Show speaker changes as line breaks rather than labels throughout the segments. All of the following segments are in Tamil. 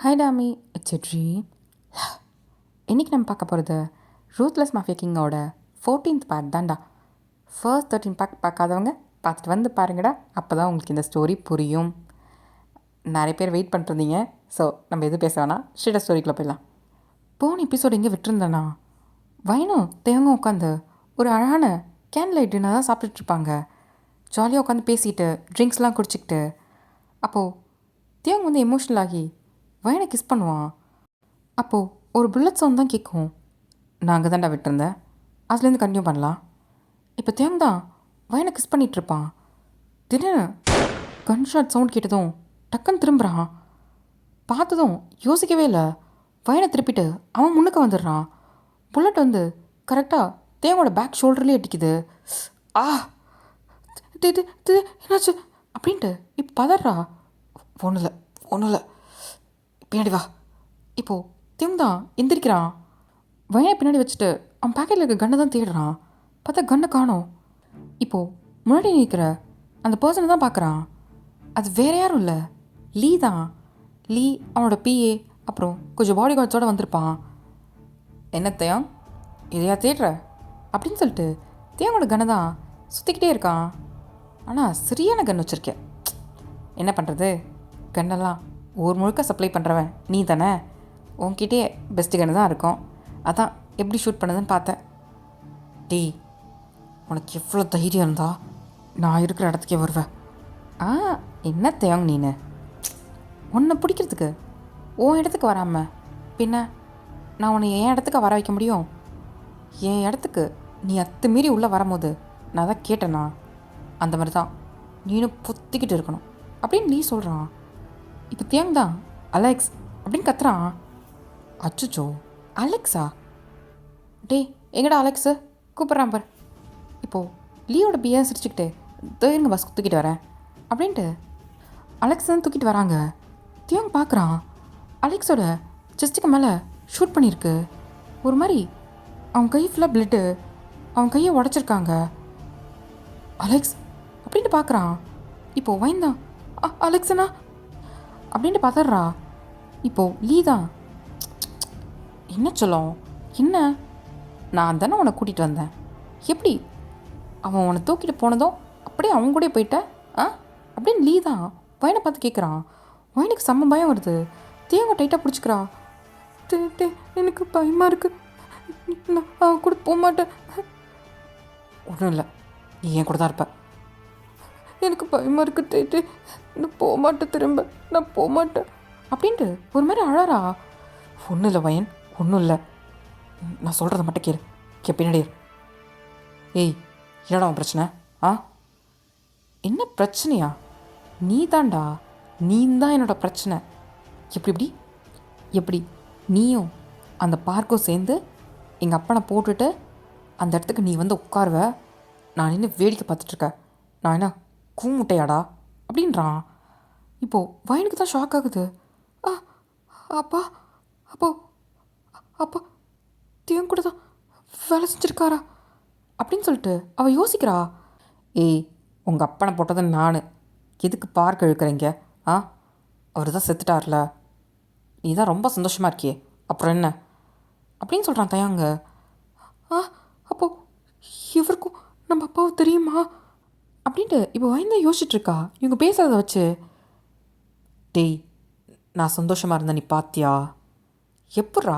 Hi Tommy, it's a dream. இன்றைக்கி நம்ம பார்க்க போகிறது ரூத்லெஸ் மாஃபியா கிங்கோட 14th பார்ட் தான்டா. ஃபர்ஸ்ட் 13 பார்ட் பார்க்காதவங்க பார்த்துட்டு வந்து பாருங்கடா. அப்போ தான் உங்களுக்கு இந்த ஸ்டோரி புரியும். நிறைய பேர் வெயிட் பண்ணிருந்தீங்க. ஸோ நம்ம எதுவும் பேச வேணாம், ஸ்ட்ரெயிட்டாக ஸ்டோரிக்குள்ளே போயிடலாம். போன எபிசோடு எங்கே விட்டுருந்தேண்ணா, வைனும் தேவங்க உட்காந்து ஒரு அழகான கேன் லைட் டின்னர் தான் சாப்பிட்டுட்ருப்பாங்க. ஜாலியாக உட்காந்து பேசிட்டு ட்ரிங்க்ஸ்லாம் குடிச்சிக்கிட்டு. அப்போது தேவங்க வந்து எமோஷ்னல் ஆகி வயனை கிஸ் பண்ணுவான். அப்போது ஒரு புல்லட் சவுண்ட் தான் கேட்கும். நான் அங்கே தான்டா விட்டுருந்தேன், அதுலேருந்து கண்டினியூ பண்ணலாம். இப்போ தேங் தான் வயனை கிஸ் பண்ணிகிட்ருப்பான். திடீர்னு கன் ஷாட் சவுண்ட் கேட்டதும் டக்குன்னு திரும்புகிறான். பார்த்ததும் யோசிக்கவே இல்லை, வயனை திருப்பிட்டு அவன் முன்னுக்கு வந்துடுறான். புல்லட் வந்து கரெக்டாக தேவோட பேக் ஷோல்டர்லேயே அடிக்குது. ஆ என்னாச்சு அப்படின்ட்டு இப்போ பதறா. ஒன்றும் இல்லை பின்னாடி வா. இப்போது தேவ் தான் எந்திரிக்கிறான். வயனை பின்னாடி வச்சுட்டு அவன் பேக்கெட்டில் இருக்க கன்னை தான் தேடுறான். பார்த்தா கன்னை காணோம். இப்போது முன்னாடி நிற்கிற அந்த பர்சனை தான் பார்க்குறான். அது வேறு யாரும் இல்லை, லீ தான். லீ அவனோட பிஏ அப்புறம் கொஞ்சம் பாடி கார்ட்ஸோடு வந்திருப்பான். என்ன தேவம் இதையா தேடுற அப்படின்னு சொல்லிட்டு தேவோட கன்னை தான் சுற்றிக்கிட்டே இருக்கான். ஆனால் சரியான கன் வச்சுருக்கேன். என்ன பண்ணுறது, கன்னெல்லாம் ஊர் முழுக்க சப்ளை பண்ணுறவன் நீ தானே, உன்கிட்டே பெஸ்ட்டு கன்று தான் இருக்கும். அதான் எப்படி ஷூட் பண்ணுதுன்னு பார்த்தேன். டீ, உனக்கு எவ்வளோ தைரியம் இருந்தா நான் இருக்கிற இடத்துக்கே வருவேன். என்ன தேவங்க நீனு, உன்னை பிடிக்கிறதுக்கு உன் இடத்துக்கு வராமல் பின்ன நான் உன்னை என் இடத்துக்கு வர வைக்க முடியும்? என் இடத்துக்கு நீ அத்துமீறி உள்ளே வரும்போது நான் தான் கேட்டேனா, அந்த மாதிரி தான் நீனும் பொத்திக்கிட்டு இருக்கணும் அப்படின்னு நீ சொல்கிறான். இப்போ தேங் தான் அலெக்ஸ் அப்படின்னு கத்துறான். அச்சுச்சோ, அலெக்ஸா? டே எங்கடா அலெக்ஸு கூப்பிட்றான் பார். இப்போது லீயோட பிஏ சிரிச்சுக்கிட்டு தோயிருங்க பஸ் தூக்கிட்டு வரேன் அப்படின்ட்டு அலெக்ஸ் தான் தூக்கிட்டு வராங்க. தேங் பார்க்குறான், அலெக்ஸோட செஸ்ட்டுக்கு மேலே ஷூட் பண்ணியிருக்கு. ஒரு மாதிரி அவன் கை ஃபுல்லாக பிளட்டு, அவன் கையை உடச்சிருக்காங்க. அலெக்ஸ் அப்படின்ட்டு பார்க்குறான். இப்போது வைன் தான் அலெக்ஸனா அப்படின்ட்டு பார்த்துட்றா. இப்போது லீ தான், என்ன சொல்லும், என்ன நான் தானே உன்னை கூட்டிகிட்டு வந்தேன், எப்படி அவன் உன்னை தூக்கிட்டு போனதும் அப்படியே அவன் கூட போயிட்டேன் அப்படின்னு லீ தான் வயனை பார்த்து கேட்குறான். வயனுக்கு செம்ம பயம் வருது. தேங்க டைட்டாக பிடிச்சிக்கிறா. எனக்கு பயமாக இருக்குது, நான் அவன் கூட போக மாட்டேன். ஒன்றும் இல்லை, நீ என் கூட தான் இருப்ப. எனக்கு பயமாக இருக்குது, நான் போக மாட்டேன், திரும்ப நான் போக மாட்டேன் அப்படின்ட்டு ஒரு மாதிரி அழறா. ஒன்றும் இல்லை வயன், ஒன்றும் இல்லை, நான் சொல்கிறத மட்டும் கேளு, பின்னாடி. ஏய், என்னடா உன் பிரச்சனை? என்ன பிரச்சனையா? நீ தான்டா, நீ தான் என்னோட பிரச்சனை. எப்படி நீயும் அந்த பார்க்கும் சேர்ந்து எங்கள் அப்பனை போட்டுட்டு அந்த இடத்துக்கு நீ வந்து உட்காருவ, நான் நின்று வேடிக்கை பார்த்துட்ருக்கேன், நான் என்ன கூமுட்டையாடா அப்படின்றான். இப்போது வயனுக்கு தான் ஷாக் ஆகுது. அப்பா அப்பா தேவன் கூட தான் வேலை செஞ்சுருக்காரா அப்படின்னு சொல்லிட்டு அவள் யோசிக்கிறா. ஏய், உங்கள் அப்பனை போட்டது நான், எதுக்கு பார்க்க இழுக்கிறீங்க? அவர் தான் செத்துட்டார்ல, நீ தான் ரொம்ப சந்தோஷமாக இருக்கியே, அப்புறம் என்ன அப்படின்னு சொல்கிறான் தயாங்க. அப்போது இவருக்கும் நம்ம அப்பாவை தெரியுமா அப்படின்ட்டு இப்போ வயந்தா யோசிச்சுட்ருக்கா. இவங்க பேசுகிறத வச்சு. டேய், நான் சந்தோஷமாக இருந்தேன், நீ பாத்தியா? எப்பட்றா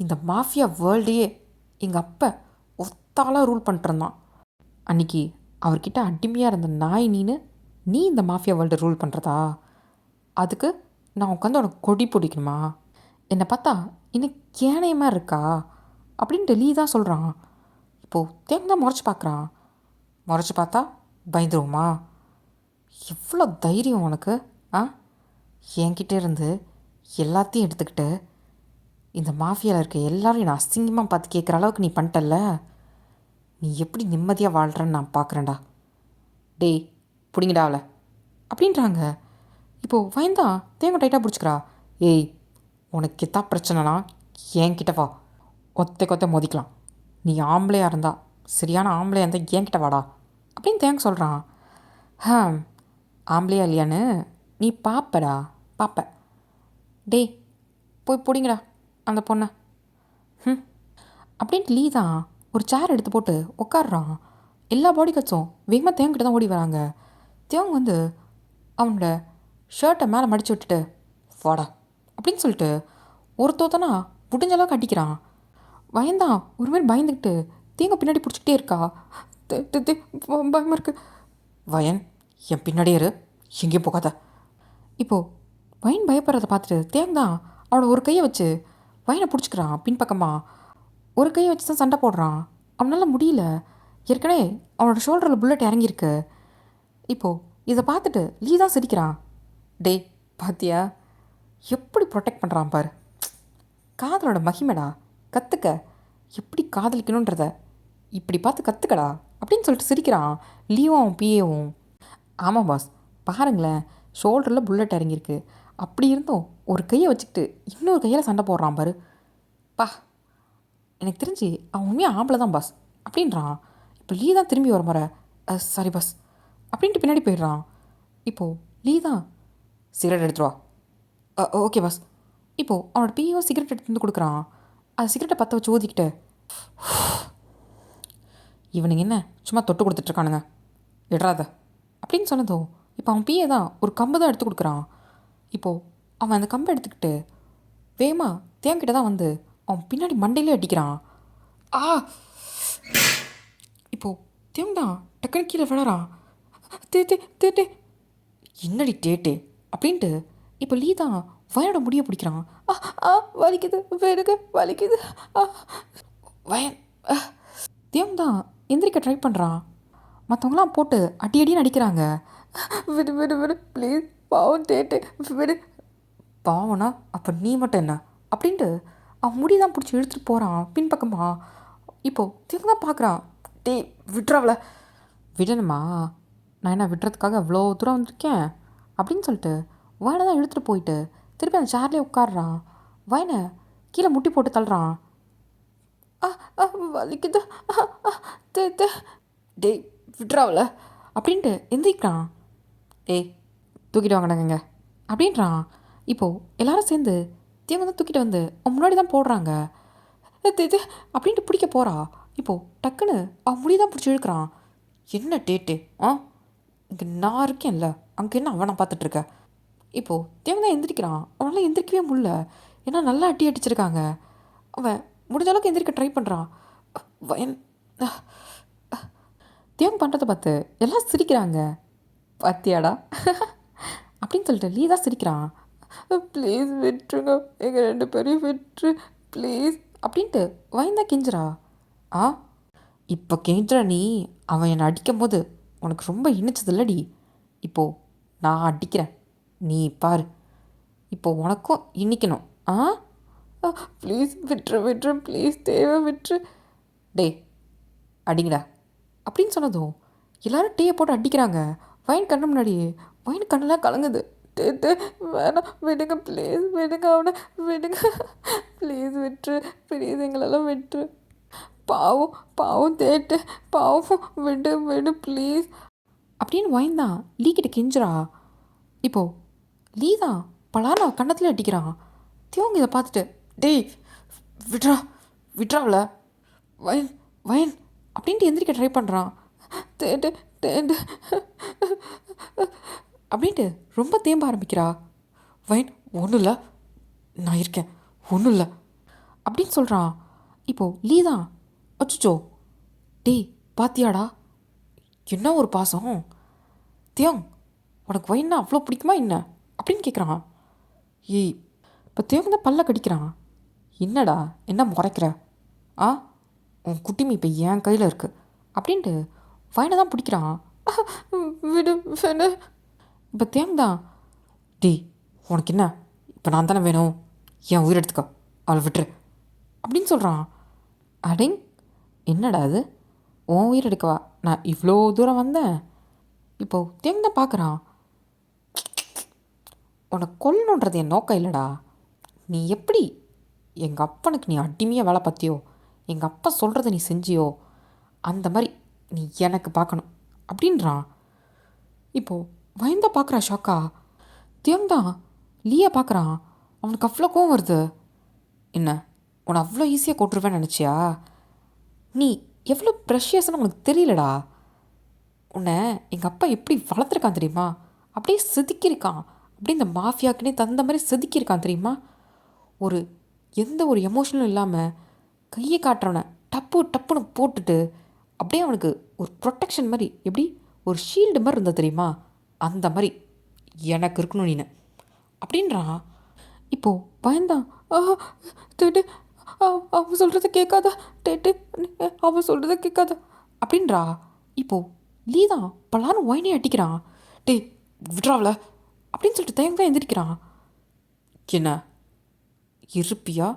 இந்த மாஃபியா வேர்ல்டையே எங்கள் அப்பா ஒத்தாலாக ரூல் பண்ணிட்டுருந்தான். அன்றைக்கி அவர்கிட்ட அடிமையாக இருந்த நாய் நீ இந்த மாஃபியா வேர்ல்டை ரூல் பண்ணுறதா? அதுக்கு நான் உட்காந்து உனக்கு கொடி பிடிக்கணுமா? என்னை பார்த்தா இன்னும் கேனையமாக இருக்கா அப்படின்ட்டு லீ தான் சொல்கிறான். இப்போது தேங்க தான் முறைச்சி பார்த்தா பயந்துருவோமா? எவ்வளோ தைரியம் உனக்கு? என்கிட்ட இருந்து எல்லாத்தையும் எடுத்துக்கிட்டு இந்த மாஃபியாவில் இருக்க எல்லாரையும் நான் அசிங்கமாக பார்த்து கேட்குற அளவுக்கு நீ பண்ணிட்டல்ல, நீ எப்படி நிம்மதியாக வாழ்கிறன்னு நான் பார்க்குறேன்டா. டேய், பிடிங்கடா அவளை அப்படின்றாங்க. இப்போது வயந்தா தேங்க டைட்டாக பிடிச்சிக்கிறா. ஏய், உனக்கு எத்தா பிரச்சனைனா என்கிட்ட வா, கொத்த மோதிக்கலாம். நீ ஆம்பளையாக இருந்தா, சரியான ஆம்பளையாக இருந்தால் என்கிட்ட வாடா அப்படின்னு தேங்க சொல்கிறான். ஆம்பளையா இல்லையான்னு நீ பார்ப்ப. டேய் போய் பிடிங்கடா அந்த பொண்ணை. ம் அப்படின்ட்டு லீ தான் ஒரு சேர் எடுத்து போட்டு உட்காடுறான். எல்லா பாடி கார்ட்ஸும் வேகமாக தேங்கிட்ட தான் ஓடி வராங்க. தேவங்க வந்து அவனோட ஷர்ட்டை மேலே மடித்து விட்டுட்டு வாடா அப்படின்னு சொல்லிட்டு ஒருத்தோத்தனா முடிஞ்ச அளவுக்கு அடிக்கிறான். பயந்தான் ஒரு மாதிரி பயந்துக்கிட்டு தேங்க பின்னாடி பிடிச்சிக்கிட்டே இருக்கா. பயமாக இருக்கு. வயன் என் பின்னாடியே இரு, எங்கேயும் போகாத. இப்போது வயன் பயப்படுறத பார்த்துட்டு தேங்க தான் அவனோட ஒரு கையை வச்சு வயனை பிடிச்சிக்கிறான். பின்பக்கமாக ஒரு கையை வச்சு தான் சண்டை போடுறான். அவனால் முடியல, ஏற்கனவே அவனோட ஷோல்டரில் புல்லட் இறங்கியிருக்கு. இப்போது இதை பார்த்துட்டு லீ தான் சிரிக்கிறான். டே பாத்தியா எப்படி ப்ரொடெக்ட் பண்ணுறான் பாரு, காதலோட மகிமைடா, கற்றுக்க எப்படி காதலிக்கணுன்றத இப்படி பார்த்து கற்றுக்கடா அப்படின்னு சொல்லிட்டு சிரிக்கிறான் லீவும் அவன் பிஏவும். ஆமாம் பாஸ், பாருங்களேன், ஷோல்டரில் புல்லட் இறங்கியிருக்கு, அப்படி இருந்தும் ஒரு கையை வச்சுக்கிட்டு இன்னொரு கையில் சண்டை போடுறான் பாரு. பா, எனக்கு தெரிஞ்சு அவன் உண்மையாக ஆம்பளை தான் பாஸ் அப்படின்றான். இப்போ லீ தான் திரும்பி வர முறை சாரி பாஸ் அப்படின்ட்டு பின்னாடி போயிடுறான். இப்போது லீ தான் சிகரெட் எடுத்துருவா. Okay boss. இப்போது அவனோட பிஏஓ சிகரெட் எடுத்து வந்து கொடுக்குறான். அது சிகரெட்டை பற்ற வச்சு ஊதிக்கிட்டு, இவனுங்க என்ன சும்மா தொட்டு கொடுத்துட்ருக்கானுங்க, விடுறாத அப்படின்னு சொன்னதும் இப்போ அவன் பிஏ தான் ஒரு கம்பு தான் எடுத்து கொடுக்குறான். இப்போது அவன் அந்த கம்பை எடுத்துக்கிட்டு வேகமாக தேங்கிட்ட தான் வந்து அவன் பின்னாடி மண்டையிலே அடிக்கிறான். ஆ! இப்போது தேங்க தான் டக்குனு கீழே விழறான். தே என்னடி டேட்டே அப்படின்ட்டு இப்போ லீ தான் வயனோட முடியை பிடிக்கிறான். வலிக்குது, வேணுக்கு வலிக்குது. வயன் தேவன் தான் எந்திரிக்க ட்ரை பண்ணுறான். மற்றவங்களாம் போட்டு அடி அடின்னு அடிக்கிறாங்க. விடு விடு விடு ப்ளீஸ், பாவம் டேட்டு விடு. பாவனா அப்போ நீ மட்டும் என்ன அப்படின்ட்டு அவன் முடி தான் பிடிச்சி இழுத்துட்டு போகிறான் பின்பக்கமாக. இப்போது தேவன் தான் பார்க்குறான். டே விட்றாவல. விடணுமா, நான் என்ன விடுறதுக்காக அவ்வளோ தூரம் வந்திருக்கேன் அப்படின்னு சொல்லிட்டு வயனை தான் இழுத்துட்டு போயிட்டு திருப்பி அந்த சேர்லேயே உட்காடுறான். வயனை கீழே முட்டி போட்டு தள்ளுறான். வலிக்குது தே டேய் விட்றாவல அப்படின்ட்டு எந்திரிக்கிறான். டேய் தூக்கிட்டு வாங்கினாங்க அப்படின்றான். இப்போது எல்லாரும் சேர்ந்து தேவங்க தான் தூக்கிட்டு வந்து அவன் முன்னாடி தான் போடுறாங்க. இது அப்படின்ட்டு பிடிக்க போகிறா. இப்போது டக்குன்னு அவன் முடி தான் பிடிச்சி இழுக்கிறான். என்ன டேட்டு இங்கே நான் இருக்கேன்ல, அங்கே என்ன அவனை பார்த்துட்ருக்க. இப்போது தேவன் தான் எந்திரிக்கிறான். அவனால் எந்திரிக்கவே முடியல, ஏன்னா நல்லா அடி அடிச்சிருக்காங்க. அவன் முடிஞ்ச அளவுக்கு எந்திரிக்க ட்ரை பண்ணுறான். வயன் தேவன் பண்ணுறதை பார்த்து எல்லாம் சிரிக்கிறாங்க. பாத்தியாடா அப்படின்னு சொல்லிட்டு லீ தான் சிரிக்கிறான். ப்ளீஸ் விட்டுருங்க, எங்கள் 2 பேரையும் விட்டுரு ப்ளீஸ் அப்படின்ட்டு வயன் கெஞ்சுறா. இப்போ கெஞ்சுற நீ அவன் என்னை அடிக்கும் போது உனக்கு ரொம்ப இனிச்சதில்லடி, இப்போது நான் அடிக்கிறேன் நீ பாரு, இப்போது உனக்கும் இனிக்கணும். ப்ளீஸ் விட்டுரு ப்ளீஸ், தேவை விட்டுரு. டே அடிங்கடா அப்படின்னு சொன்னதும் எல்லோரும் டீயை போட்டு அடிக்கிறாங்க. வயன் கண்ணு முன்னாடி வயன் கண்ணெல்லாம் கலங்குது. வேணாம் விடுங்க ப்ளீஸ், விடுங்க அவனை விடுங்க ப்ளீஸ் விட்டுரு ப்ளீஸ், எங்களெல்லாம் விட்டுரு. பாவம் பாவம் தேட்டு பாவம், விடு விடு ப்ளீஸ் அப்படின்னு வயன் தான் லீ கிட்ட கெஞ்சுறா. இப்போது லீ தான் பலான கண்ணத்தில் அடிக்கிறான். தேவங்க இதை பார்த்துட்டு டேய் விட்றாவில் வயன் வயன் அப்படின்ட்டு எந்திரிக்க ட்ரை பண்ணுறான். தேண்டு தேண்டு அப்படின்ட்டு ரொம்ப தேம்ப ஆரம்பிக்கிறா. வயன் ஒன்றும் இல்லை, நான் இருக்கேன், ஒன்றும் இல்லை அப்படின்னு சொல்கிறான். இப்போது லீ தான் அச்சுச்சோ டேய் பாத்தியாடா என்ன ஒரு பாசம், தியோங் உனக்கு வயன்னா அவ்வளோ பிடிக்குமா என்ன அப்படின்னு கேட்குறான். ஏய் இப்போ தியோங் தான் பல்ல கடிக்கிறான். என்னடா என்ன முறைக்கிற, உன் குட்டிமி இப்போ என் கையில் இருக்குது அப்படின்ட்டு வயனை தான் பிடிக்கிறான். விடு வேணு. இப்போ தியோங் தான் டேய் உனக்கு என்ன இப்போ நான் தானே வேணும், என் உயிர் எடுத்துக்கோ, அவளை விட்டுரு அப்படின்னு சொல்கிறான். அடிங் என்னடா அது, உன் உயிர் எடுக்கவா நான் இவ்வளோ தூரம் வந்தேன். இப்போது தேங்க தான் பார்க்குறான். உனக்கு கொல்லணுன்றது என் நோக்கம் இல்லைடா, நீ எப்படி எங்கள் அப்பனுக்கு நீ அடிமையாக வேலை பார்த்தியோ, எங்கள் அப்பா சொல்கிறத நீ செஞ்சியோ, அந்த மாதிரி நீ எனக்கு பார்க்கணும் அப்படின்றான். இப்போது வயந்தா பார்க்குறா ஷாக்கா. தியோங் தான் லீயா பார்க்குறான். அவனுக்கு அவ்வளோ கோவம் வருது. என்ன, உன்னை அவ்வளோ ஈஸியாக கொட்டுருவேன்னு நினச்சியா? நீ எவ்வளோ ப்ரெஷியஸ்ன்னு உனக்கு தெரியலடா. உன்னை எங்கள் அப்பா எப்படி வளர்த்துருக்கான் தெரியுமா? அப்படியே செதுக்கியிருக்கான். அப்படியே இந்த மாஃபியாக்குன்னே தகுந்த மாதிரி செதுக்கியிருக்கான் தெரியுமா? ஒரு எந்த ஒரு எமோஷனும் இல்லாமல் கையை காட்டுறவனை டப்பு டப்புன்னு போட்டுட்டு அப்படியே அவனுக்கு ஒரு ப்ரொட்டெக்ஷன் மாதிரி, எப்படி ஒரு ஷீல்டு மாதிரி இருந்தால் தெரியுமா? அந்த மாதிரி எனக்கு இருக்கணும் நீனு அப்படின்றான். இப்போது பயந்தான். டேட்டு அவன் சொல்கிறத கேட்காத, டேட்டு அவன் சொல்கிறத கேட்காத அப்படின்றா. இப்போது லீ தான் பலாரும் ஒயினே அட்டிக்கிறான். டே விட்றாவல அப்படின்னு சொல்லிட்டு தயங்க எந்திரிக்கிறான். என்ன, இருப்பியா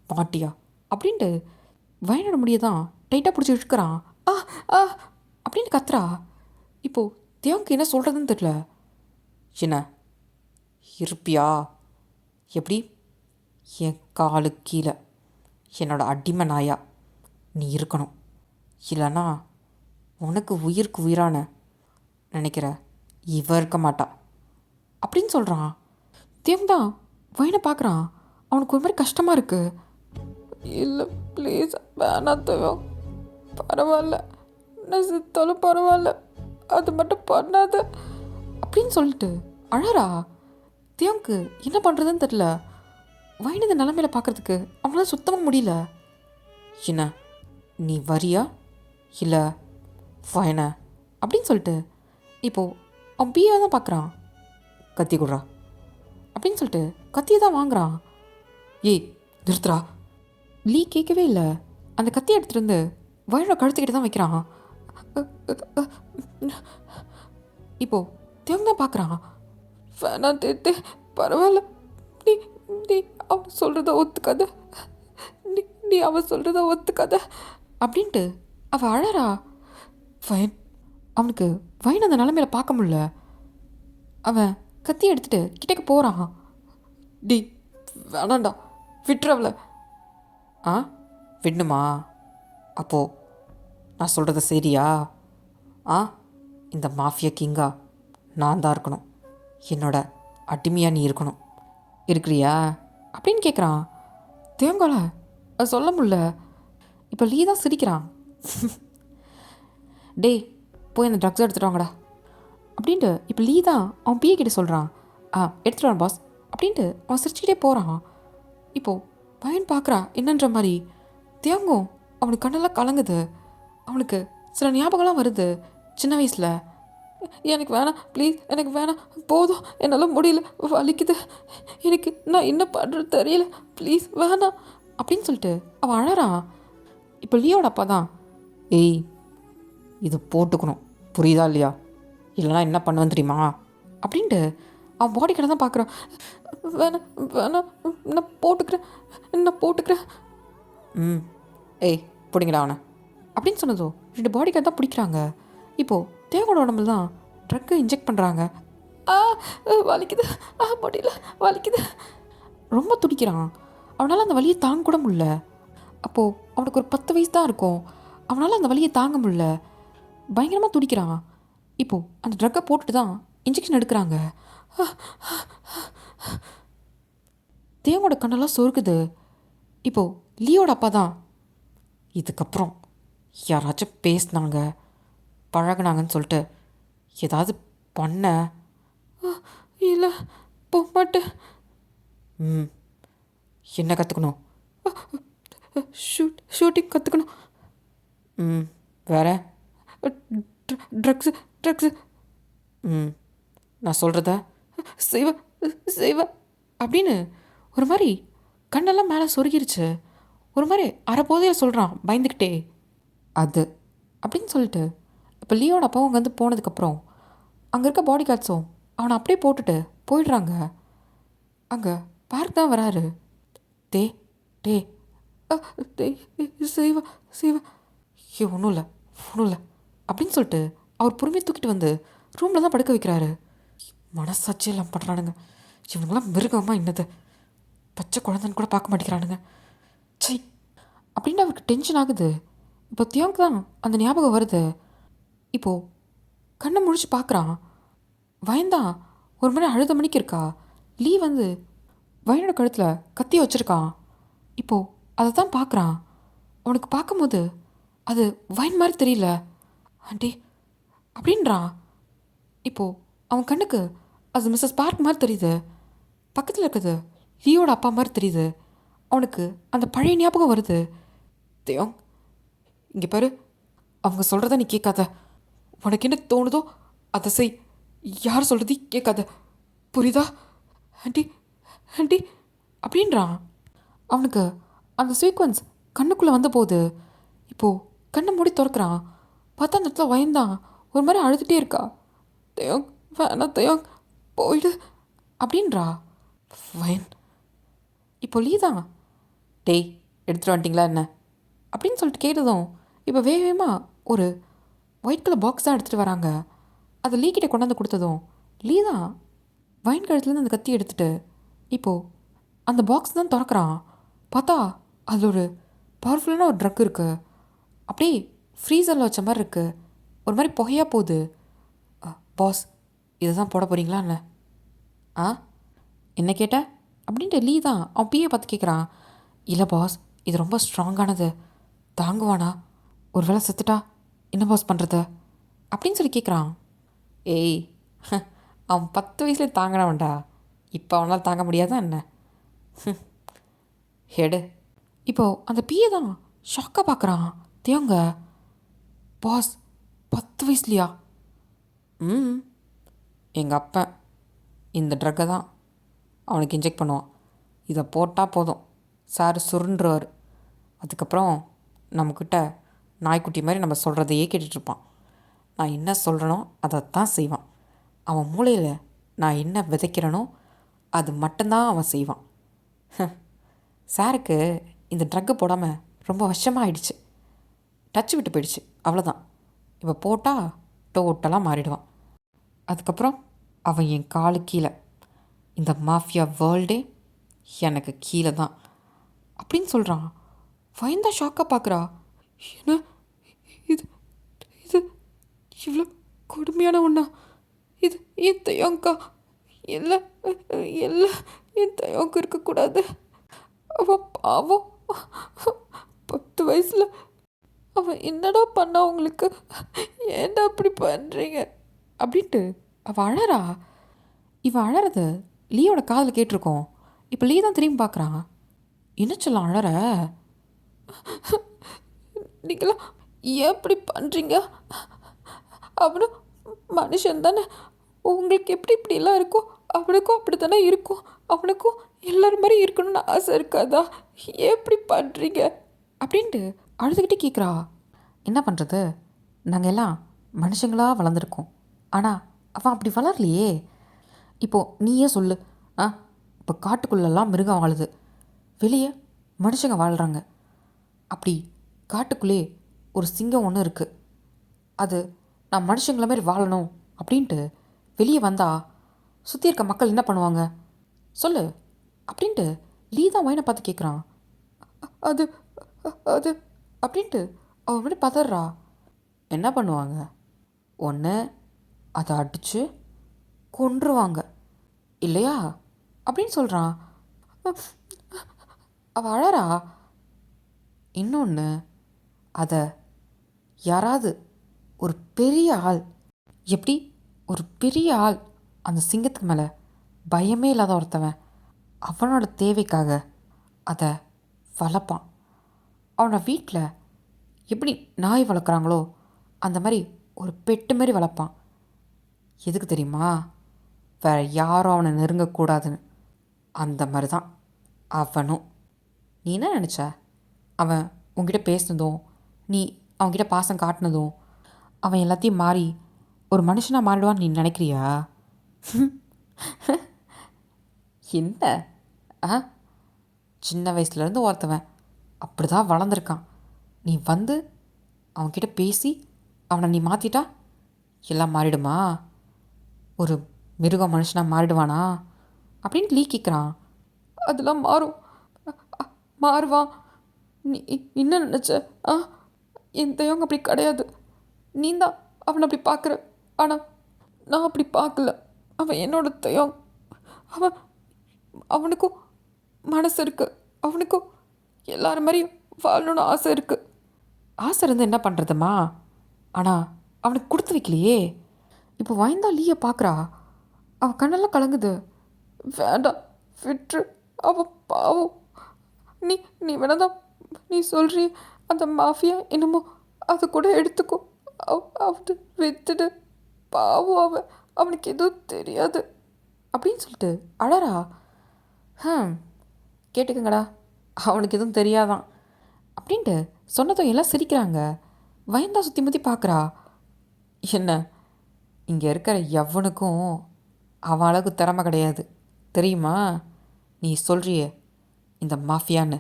மாட்டியா அப்படின்ட்டு வயனோட முடியதான் டைட்டாக பிடிச்சி இழுக்கிறான். ஆ ஆ அப்படின்னு கத்துறா. இப்போது தேவனுக்கு என்ன சொல்கிறதுன்னு தெரியல. என்ன, இருப்பியா? எப்படி? என் காலு கீழே என்னோட அடிமை நாயா நீ இருக்கணும். இல்லைனா உனக்கு உயிருக்கு உயிரான நினைக்கிற இவ இருக்க மாட்டா அப்படின்னு சொல்கிறான். தேவன் வயனை பார்க்குறான். அவனுக்கு ஒரு மாதிரி கஷ்டமாக இருக்குது. இல்லை ப்ளீஸ் வேணாம் தேவம், பரவாயில்ல, நான் செத்தாலும் பரவாயில்ல, அது மட்டும் பண்ணாத அப்படின்னு சொல்லிட்டு அழறா. தேவனுக்கு என்ன பண்ணுறதுன்னு தெரில. வயனு இந்த நிலமையில பார்க்குறதுக்கு அவனால சுத்தமாக முடியல. என்ன, நீ வரியா இல்லை வயன அப்படின்னு சொல்லிட்டு இப்போது அவன் பிஏ தான் பார்க்குறான். கத்தி கொடுறா அப்படின்னு சொல்லிட்டு கத்தியை தான் வாங்குறான். ஏய் நிறுத்துறா. லீ கேட்கவே இல்லை. அந்த கத்தியை எடுத்துகிட்டு வந்து வயனோட கழுத்துக்கிட்டு தான் வைக்கிறான். இப்போது தேவன் தான் பார்க்குறான். வேணாம் தேட்டு, பரவாயில்ல, நீ நீ அவன் சொல்கிறத ஒத்துக்காத, நீ நீ அவன் சொல்கிறத ஒத்துக்காத அப்படின்ட்டு அவள் அழறா. வயன் அவனுக்கு வயன் அந்த நிலமையில பார்க்க முடியல. அவன் கத்தி எடுத்துகிட்டு கிட்டக்க போகிறான். டி வேணாண்டா, விட்டுறவள. ஆ விடணுமா? அப்போது நான் சொல்கிறத சரியா? இந்த மாஃபியா கிங்கா நான் தான் இருக்கணும். என்னோட அடிமையாக நீ இருக்கணும். இருக்கிறியா அப்படின்னு கேட்குறான். தேங்கால அது சொல்ல முடியல. இப்போ லீ தான் சிரிக்கிறான். டே போய் அந்த ட்ரக்ஸ் எடுத்துகிட்டு வாங்கடா அப்படின்ட்டு இப்போ லீ தான் அவன் பிஏ கிட்ட சொல்கிறான். எடுத்துகிட்டு வான் பாஸ் அப்படின்ட்டு அவன் சிரிச்சுக்கிட்டே போகிறான். இப்போது பையன் பார்க்குறா என்னன்ற மாதிரி. தேங்கும் அவனுக்கு கண்ணெல்லாம் கலங்குது. அவனுக்கு சில ஞாபகம்லாம் வருது சின்ன வயசில். எனக்கு வேணாம் ப்ளீஸ், எனக்கு வேணாம், போதும், என்னால் முடியல, வலிக்குது, எனக்கு நான் என்ன பண்ணுறது தெரியல, ப்ளீஸ் வேணாம் அப்படின்னு சொல்லிட்டு அவன் அழறான். இப்போ லீயோட அப்பா தான், ஏய் இது போட்டுக்கணும் புரியுதா இல்லையா, இல்லைனா என்ன பண்ணுவேன் தெரியுமா அப்படின்ட்டு அவன் பாடி கடை தான் பார்க்குறான். வேணாம் வேணாம், நான் போட்டுக்கிறேன். ஏய் பிடிங்கடா அவனை அப்படின்னு சொன்னதோ 2 பாடி கார்டு தான் பிடிக்கிறாங்க. இப்போது தேவோட உடம்புல தான் ட்ரக்கை இன்ஜெக்ட் பண்ணுறாங்க. வலிக்குது, முடியல, வலிக்குது, ரொம்ப துடிக்கிறான். அவனால் அந்த வலியை தாங்க கூட முடியல. அப்போது அவனுக்கு ஒரு 10 வயசு தான் இருக்கும். அவனால் அந்த வலியை தாங்க முடியல, பயங்கரமாக துடிக்கிறான். இப்போது அந்த ட்ரக்கை போட்டுட்டு தான் இன்ஜெக்ஷன் எடுக்கிறாங்க. தேவோட கண்ணெல்லாம் சொருக்குது. இப்போது லீயோட அப்பா தான், இதுக்கப்புறம் யாராச்சும் பேசினாங்க பழகினாங்கன்னு சொல்லிட்டு ஏதாவது பண்ண, இல்லை போக மாட்டேன். என்ன கற்றுக்கணும்? ஷூட்டிங் கற்றுக்கணும். வேற ட்ரக்ஸு. நான் சொல்கிறத செய்வ அப்படின்னு ஒரு மாதிரி கண்ணெல்லாம் மேலே சொருகிருச்சு. ஒரு மாதிரி அரைப்போதையில் சொல்கிறான் பயந்துக்கிட்டே. அது அப்படின்னு சொல்லிட்டு இப்போ லீயோட அப்பா அவங்க வந்து போனதுக்கப்புறம் அங்கே இருக்க பாடி கார்ட்ஸும் அவனை அப்படியே போட்டுட்டு போயிடுறாங்க. அங்கே பார்க் தான் வராரு. டே டே டே செய்வா ஒன்றும் இல்லை அப்படின்னு சொல்லிட்டு அவர் பொறுமையை தூக்கிட்டு வந்து ரூமில் தான் படுக்க வைக்கிறாரு. மனசாட்சியெல்லாம் பண்ணுறானுங்க இவனுங்களாம். மிருகமாக என்னது, பச்சை குழந்தைன்னு கூட பார்க்க மாட்டேங்கிறானுங்க. சை அப்படின்னு அவருக்கு டென்ஷன் ஆகுது. இப்போ தியோங்க்கு தான் அந்த ஞாபகம் வருது. இப்போது கண்ணை முழிச்சு பார்க்குறான். வயந்தான் ஒரு மணி அழுத மணிக்கு இருக்கா. லீ வந்து வயனோட கழுத்தில் கத்தியை வச்சுருக்கான். இப்போது அதை தான் பார்க்குறான். அவனுக்கு பார்க்கும்போது அது வைன் மாதிரி தெரியல. ஆண்டி அப்படின்றான். இப்போது அவன் கண்ணுக்கு அது மிஸ்ஸஸ் பார்க் மாதிரி தெரியுது. பக்கத்தில் இருக்குது லியோட அப்பா மாதிரி தெரியுது. அவனுக்கு அந்த பழைய ஞாபகம் வருது. தேயோங், இங்கே பாரு, அவங்க சொல்கிறத நீ கேட்காத. உனக்கு என்ன தோணுதோ அதை செய். யார் சொல்கிறதி கேட்காத, புரியுதா? ஆண்டி ஆண்டி அப்படின்றான். அவனுக்கு அந்த சீக்வன்ஸ் கண்ணுக்குள்ளே வந்த போது இப்போது கண்ணை மூடி திறக்கிறான். பார்த்தா அந்த இடத்துல வயந்தான் ஒரு மாதிரி அழுதுகிட்டே இருக்கா. தேயோங், வேணாம் தேயோங், போயிடு அப்படின்றா. வயன் இப்போ லீதான், டேய் எடுத்துகிட்டு வந்துட்டிங்களா என்ன அப்படின்னு சொல்லிட்டு கேட்டதும் இப்போ வேகமாக ஒரு ஒயிட் கலர் பாக்ஸ் தான் எடுத்துகிட்டு வராங்க. அதை லீ கிட்டே கொண்டாந்து கொடுத்ததும் லீ தான் வைன் கழுத்துலேருந்து அந்த கத்தி எடுத்துகிட்டு இப்போது அந்த பாக்ஸ் தான் திறக்கிறான். பார்த்தா அதில் ஒரு பவர்ஃபுல்லான ஒரு ட்ரக் இருக்குது. அப்படியே ஃப்ரீசரில் வச்ச மாதிரி இருக்குது. ஒரு மாதிரி புகையாக போகுது. பாஸ், இதை தான் போட போகிறீங்களா என்ன? ஆ, என்ன கேட்ட அப்படின்ட்டு லீ தான் அவன் பிஏ பார்த்து கேட்குறான். இல்லை பாஸ், இது ரொம்ப ஸ்ட்ராங்கானது, தாங்குவானா? ஒரு வேளை செத்துட்டா என்ன பாஸ் பண்ணுறது அப்படின்னு சொல்லி கேட்குறான். ஏய், அவன் 10 வயசுலேயே தாங்கினவன்டா. இப்போ அவனால் தாங்க முடியாதா என்ன? ஹெடு. இப்போது அந்த பிஏ தான் ஷாக்காக பார்க்குறான். தேவங்க, பாஸ் 10 வயசுலையா? எங்கள் அப்பன் இந்த ட்ரக்கை தான் அவனுக்கு இன்ஜெக்ட் பண்ணுவான். இதை போட்டால் போதும், சார் சுருண்டுருவார். அதுக்கப்புறம் நம்மக்கிட்ட நாய்க்குட்டி மாதிரி நம்ம சொல்கிறதையே கேட்டுட்ருப்பான். நான் என்ன சொல்கிறேனோ அதைத்தான் செய்வான். அவன் மூளையில் நான் என்ன விதைக்கிறேனோ அது மட்டும்தான் அவன் செய்வான். சாருக்கு இந்த ட்ரக்கு போடாமல் ரொம்ப வருஷமாக ஆயிடுச்சு. டச்சு விட்டு போயிடுச்சு, அவ்வளோதான். இப்போ போட்டால் டோட்டலாக மாறிடுவான். அதுக்கப்புறம் அவன் என் காலு கீழே. இந்த மாஃபியா வேர்ல்டே எனக்கு கீழே தான் அப்படின்னு சொல்கிறான். பயந்தா ஷாக்காக பார்க்குறா. என்ன இது இது இவ்வளோ கொடுமையான ஒன்றா? இது என் தயங்கா? இல்லை இல்லை, என் தயங்க இருக்கக்கூடாது. அவன் பாவம், 10 வயசில் அவன் என்னடா பண்ணா உங்களுக்கு? ஏன்டா அப்படி பண்ணுறீங்க அப்படின்ட்டு அவள் அழறா. இவன் அழறது லீயோட காதில் கேட்டிருக்கோம். இப்போ லீ தான் திரும்பி பார்க்குறான். என்ன சொல்ல அழற? நீங்களாம் ஏன் இப்படி பண்ணுறீங்க? அவனும் மனுஷன் தானே, உங்களுக்கு எப்படி இப்படிலாம் இருக்கும்? அவனுக்கும் அப்படி தானே இருக்கும். அவனுக்கும் எல்லோரும் மாதிரி இருக்கணும்னு ஆசை இருக்காதா? ஏன் இப்படி பண்ணுறீங்க அப்படின்ட்டு அழுதுகிட்டே கேட்குறா. என்ன பண்ணுறது, நாங்கள் எல்லாம் மனுஷங்களாக வளர்ந்துருக்கோம். ஆனால் அவன் அப்படி வளரலையே. இப்போது நீயே சொல்லு. இப்போ காட்டுக்குள்ளெல்லாம் மிருகம் வாழுது, வெளியே மனுஷங்க வாழ்கிறாங்க. அப்படி காட்டுக்குள்ளே ஒரு சிங்கம் ஒன்று இருக்குது. அது நான் மனுஷங்கள மாதிரி வாழணும் அப்படின்ட்டு வெளியே வந்தால் சுற்றி இருக்க மக்கள் என்ன பண்ணுவாங்க சொல்லு அப்படின்ட்டு லீ தான் வைனை பார்த்து கேட்குறான். அது அது அப்படின்ட்டு அவன் அப்படி பதறா. என்ன பண்ணுவாங்க? ஒன்று அதை அடித்து கொன்றுவாங்க, இல்லையா அப்படின்னு சொல்கிறான். அவள் அழறா. இன்னொன்று, அதை யாராவது ஒரு பெரிய ஆள், எப்படி ஒரு பெரிய ஆள் அந்த சிங்கத்துக்கு மேலே பயமே இல்லாத ஒருத்தவன் அவனோட தேவைக்காக அதை வளர்ப்பான். அவனோட வீட்டில் எப்படி நாய் வளர்க்குறாங்களோ அந்த மாதிரி ஒரு பெட்டு மாதிரி வளர்ப்பான். எதுக்கு தெரியுமா? வேறு யாரும் அவனை நெருங்கக்கூடாதுன்னு. அந்த மாதிரி தான் அவனும். நீ என்ன நினச்ச? அவன் உங்ககிட்ட பேசினதும் நீ அவன்கிட்ட பாசம் காட்டினதும் அவன் எல்லாத்தையும் மாறி ஒரு மனுஷனாக மாறிடுவான்னு நீ நினைக்கிறியா? என்ன சின்ன வயசுலேருந்து ஒருத்தவன் அப்படி தான் வளர்ந்துருக்கான். நீ வந்து அவன்கிட்ட பேசி அவனை நீ மாற்றிட்டா எல்லாம் மாறிடுமா? ஒரு மிருகம் மனுஷனாக மாறிடுவானா அப்படின்னு லீ கேட்குறான். அதெல்லாம் மாறும், மாறுவான். நீ என்ன நினச்ச? என் தெய்வங்க அப்படி கிடையாது. நீ தான் அவனை அப்படி பார்க்குற, ஆனால் நான் அப்படி பார்க்கல. அவன் என்னோட தெய்வம். அவனுக்கும் மனசு இருக்குது, அவனுக்கும் எல்லாரும் மாதிரியும் வாழணும்னு ஆசை இருக்குது. ஆசை இருந்து என்ன பண்ணுறதுமா? ஆனால் அவனுக்கு கொடுத்து வைக்கலையே. இப்போ வாய்ந்தா லீயை பார்க்குறா. அவன் கண்ணெல்லாம் கலங்குது. வேண்டாம், விட்டுரு, அவன் பாவம். நீ நீ வேணாதான் நீ சொல்கிறீ அந்த மாஃபியா என்னமோ அதை கூட எடுத்துக்கோ. அவன் வித்துடு, பாவம் அவன், அவனுக்கு எதுவும் தெரியாது அப்படின்னு சொல்லிட்டு அழறா. கேட்டுக்கங்கடா, அவனுக்கு எதுவும் தெரியாதான் அப்படின்ட்டு சொன்னதும் எல்லாம் சிரிக்கிறாங்க. வயந்தா சுற்றி முற்றி பார்க்குறா. என்ன, இங்கே இருக்கிற எவனுக்கும் அவன் அளவுக்கு திறமை கிடையாது தெரியுமா? நீ சொல்கிறியே இந்த மாஃபியான்னு,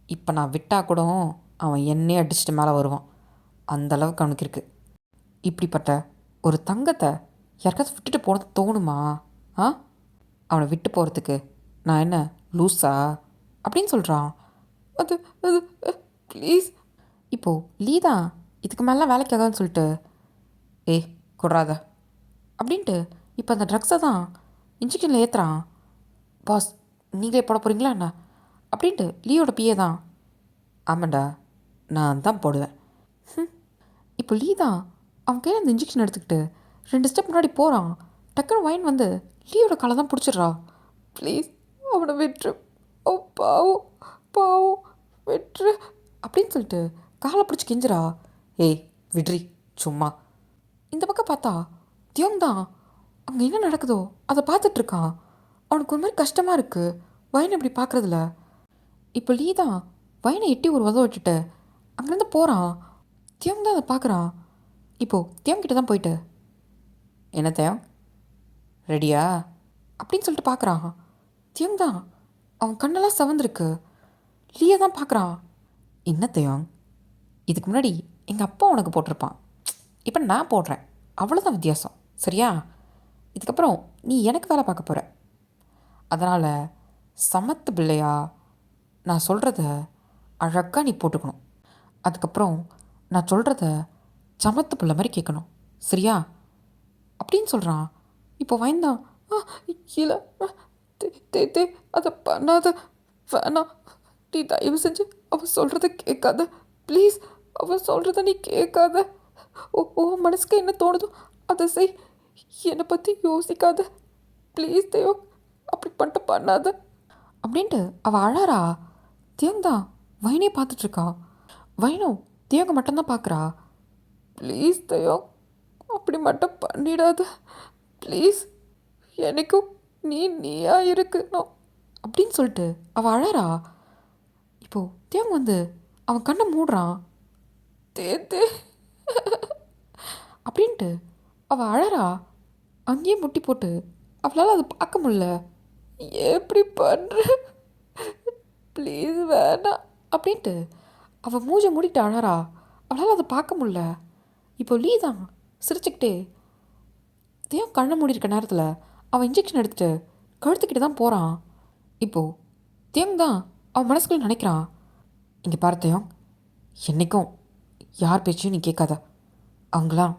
இப்போ நான் விட்டால் கூட அவன் என்னையே அடிச்சுட்டு மேலே வருவான். அந்த அளவுக்கு அவனுக்கு இருக்குது. இப்படிப்பட்ட ஒரு தங்கத்தை யாருக்காச்சும் விட்டுட்டு போனது தோணுமா? ஆ, அவனை விட்டு போகிறதுக்கு நான் என்ன லூஸா அப்படின்னு சொல்கிறான். அது அது ப்ளீஸ். இப்போது லீதா இதுக்கு மேலாம் வேலைக்கு ஆகாதுன்னு சொல்லிட்டு கொடுறாத அப்படின்ட்டு இப்போ அந்த ட்ரக்ஸை தான் இன்ஜெக்ஷனில் ஏற்றுறான். பாஸ், நீங்களே போட போகிறீங்களா என்ன அப்படின்ட்டு லீயோட பிஏ தான். ஆமாண்டா, நான் தான் போடுவேன். இப்போ லீ தான் அவன் கையில் அந்த இன்ஜெக்ஷன் எடுத்துக்கிட்டு 2 ஸ்டெப் முன்னாடி போகிறான். டக்குன்னு வைன் வந்து லீயோட காலை தான் பிடிச்சிட்றா. ப்ளீஸ் அவனை விட்டுரு, ஓ பாவம் பாவம், விட்டுரு அப்படின்னு சொல்லிட்டு காலை பிடிச்சி கெஞ்சிரா. விட்ரி சும்மா. இந்த பக்கம் பார்த்தா தியோங் தான் அங்கே என்ன நடக்குதோ அதை பார்த்துட்ருக்கான். அவனுக்கு ஒரு மாதிரி கஷ்டமாக இருக்குது வைன் இப்படி பார்க்குறதுல. இப்போ லீ தான் வைனை எட்டி ஒரு உதவ விட்டுட்டு அங்கேருந்து போகிறான். தியோங் தான் அதை பார்க்குறான். இப்போது தியோங் கிட்ட தான் போயிட்டு, என்ன தியோங் ரெடியா அப்படின்னு சொல்லிட்டு பார்க்குறான். தியோங் தான் அவன் கண்ணெல்லாம் செவந்திருக்கு. லீயை தான் பார்க்குறான். என்ன தியோங், இதுக்கு முன்னாடி எங்கள் அப்பா உனக்கு போட்டிருப்பான், இப்போ நான் போடுறேன், அவ்வளோதான் வித்தியாசம் சரியா? இதுக்கப்புறம் நீ எனக்கு வேலை பார்க்க போகிற. அதனால் சமத்து பிள்ளையா நான் சொல்கிறத அழகாக நீ போட்டுக்கணும். அதுக்கப்புறம் நான் சொல்கிறத சமத்து பிள்ளை மாதிரி கேட்கணும் சரியா அப்படின்னு சொல்கிறான். இப்போ வாய்ந்தான், இல்லை தே அதை பண்ணாத, வேணாம், நீ தயவு செஞ்சு அவன் சொல்கிறத கேட்காத ப்ளீஸ், அவன் சொல்கிறத நீ கேட்காத. ஓ மனசுக்கு என்ன தோணுதோ அதை செய், என்னை பற்றி யோசிக்காத ப்ளீஸ் தேவோ, அப்படி பண்ணிட்டு பண்ணாத அப்படின்ட்டு அவள் அழறா. தியோங் தான் வைனே பார்த்துட்ருக்கா. வைனோ தியோங்க மட்டும்தான் பார்க்குறா. ப்ளீஸ் தயோ, அப்படி மட்டும் பண்ணிடாத ப்ளீஸ், எனக்கும் நீயா இருக்கணும் அப்படின்னு சொல்லிட்டு அவள் அழறா. இப்போது தியோங் வந்து அவன் கண்ணை மூடுறான். தே அப்படின்ட்டு அவள் அழறா. அங்கேயே முட்டி போட்டு அவளால் அதை பார்க்க முடியல. எப்படி பண்ணுற, ப்ளீஸ் வேணாம் அப்படின்ட்டு அவள் மூஞ்சை மூடிட்டு அழறா. அவளால் அதை பார்க்க முடியல. இப்போ லீ தான் சிரிச்சுக்கிட்டே தேவன் கண்ணை மூடியிருக்க நேரத்தில் அவன் இன்ஜெக்ஷன் எடுத்துகிட்டு கழுத்துக்கிட்டு தான் போகிறான். இப்போது தேவங் தான் அவன் மனசுக்குள்ளே நினைக்கிறான், இங்கே பாரு தேவங், என்றைக்கும் யார் பேச்சையும் நீ கேட்காத. அவங்களாம்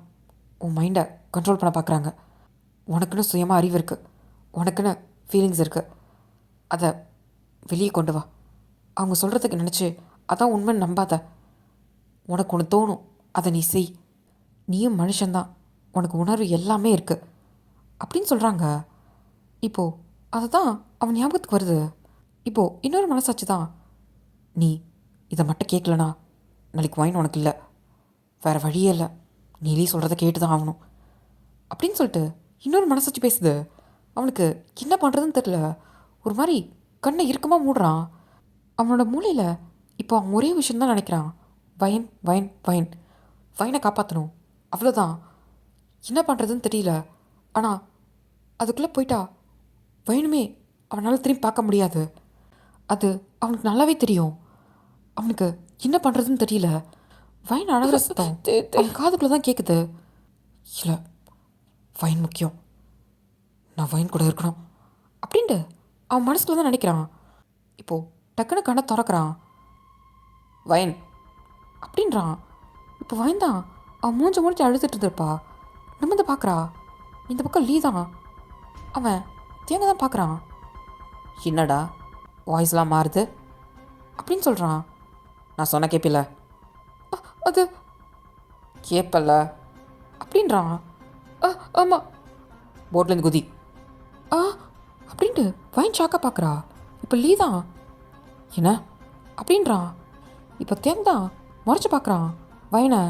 உன் மைண்டை கண்ட்ரோல் பண்ண பார்க்குறாங்க. உனக்குன்னு சுயமாக அறிவு இருக்குது, உனக்குன்னு ஃபீலிங்ஸ் இருக்குது, அதை வெளியே கொண்டு வா. அவங்க சொல்கிறதுக்கு நினச்சி அதான் உண்மைன்னு நம்பாத. உனக்கு ஒன்று தோணும், அதை நீ செய். நீயும் மனுஷன்தான், உனக்கு உணர்வு எல்லாமே இருக்குது அப்படின்னு சொல்கிறாங்க. இப்போது அதை தான் அவன் ஞாபகத்துக்கு வருது. இப்போது இன்னொரு மனசாட்சி தான், நீ இதை மட்டும் கேட்கலனா நாளைக்கு வைன் உனக்கு இல்லை, வேறு வழியே இல்லை, நீலி சொல்கிறத கேட்டு தான் ஆகணும் அப்படின்னு சொல்லிட்டு இன்னொரு மனசாட்சி பேசுது. அவனுக்கு என்ன பண்ணுறதுன்னு தெரில. ஒரு மாதிரி கண்ணை இறுக்கமாக மூடுறான். அவனோட மூளையில் இப்போ அவன் ஒரே விஷயந்தான் நினைக்கிறான், வைன் வைன் வைன், வைனை காப்பாற்றணும், அவ்வளோதான். என்ன பண்ணுறதுன்னு தெரியல. ஆனால் அதுக்குள்ளே போயிட்டா வைனுமே அவனால் திரும்பி பார்க்க முடியாது. அது அவனுக்கு நல்லாவே தெரியும். அவனுக்கு என்ன பண்ணுறதுன்னு தெரியல. வைன் அழகிற சத்தம் அவன் காதுக்குள்ளே தான் கேட்குது. இல்லை, வைன் முக்கியம், நான் வைன் கூட இருக்கணும் அப்படின்ட்டு அவன் மனசுக்குள்ள தான் நினைக்கிறான். இப்போது டக்குன்னு கண்ணை திறக்கிறான். வைன் அப்படின்றான். இப்போ வைன் தான் அவன் மூஞ்ச மூடிட்டு அழுதுட்டு இருந்திருப்பா. நிமிர்ந்து பார்க்குறா. இந்த பக்கம் லீ தான். அவன் தேங்க தான் பார்க்குறான். என்னடா வாய்ஸ்லாம் மாறுது அப்படின்னு சொல்கிறான். நான் சொன்ன கேட்பில்ல, அது கேட்பல்ல அப்படின்றான். ஆமாம். போட்லேருந்து குதி ஆ அப்படின்ட்டு வைன் ஷாக்காக பார்க்குறா. இப்போ லீ தான் என்ன அப்படின்றான். இப்போ தேங் தான் முறைச்சி பார்க்குறான் வைனை.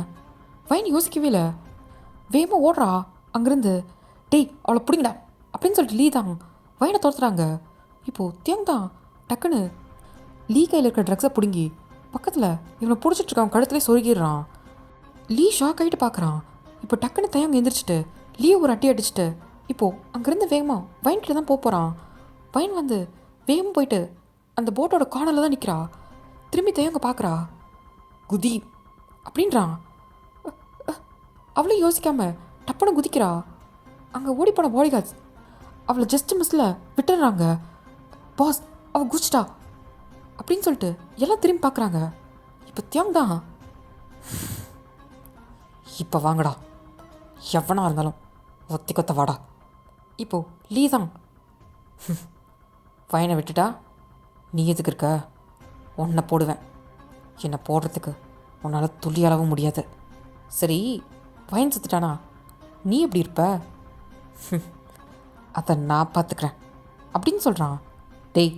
வைன் யோசிக்கவே இல்லை, வேகமாக ஓடுறா அங்கேருந்து. டேய் அவளை பிடிங்கடா அப்படின்னு சொல்லிட்டு லீ தான் வைனை துரத்துறாங்க. இப்போது தேங் தான் டக்குன்னு லீ கையில் இருக்கிற ட்ரக்ஸை பிடுங்கி பக்கத்தில் இவனை பிடிச்சிட்ருக்கான் கழுத்துலேயே சொருகிடுறான். லீ ஷாக் ஆகிட்டு பார்க்குறான். இப்போ டக்குன்னு தயங்க எந்திரிச்சிட்டு லீ ஒரு அட்டி அடிச்சுட்டு இப்போது அங்கேருந்து வேகமாக வைன்கிட்ட தான் போகிறான். வைன் வந்து வேகமாக போயிட்டு அந்த போட்டோட கார்னரில் தான் நிற்கிறா. திரும்பி தயங்க பார்க்குறா. குதி அப்படின்றான். அவளும் யோசிக்காம டப்புன்னு குதிக்கிறா. அங்கே ஓடி போன பாடிகார்ட்ஸ் அவளை ஜஸ்ட் மிஸ்ஸில் விட்டுடுறாங்க. பாஸ் அவள் குதிச்சிட்டா அப்படின்னு சொல்லிட்டு எல்லாம் திரும்பி பார்க்குறாங்க. இப்போ தியாங் தான் இப்போ வாங்கடா, எவனாக இருந்தாலும் ஒத்தி கொத்த வாடா. இப்போது லீ தான் பையனை விட்டுட்டா நீ எதுக்கு இருக்க, உன்னை போடுவேன், என்னை போடுறதுக்கு உன்னால் துளி அளவும் முடியாது. சரி பையன் செத்துட்டானா நீ எப்படி இருப்ப, அதை நான் பார்த்துக்கிறேன் அப்படின்னு சொல்கிறான். டேய்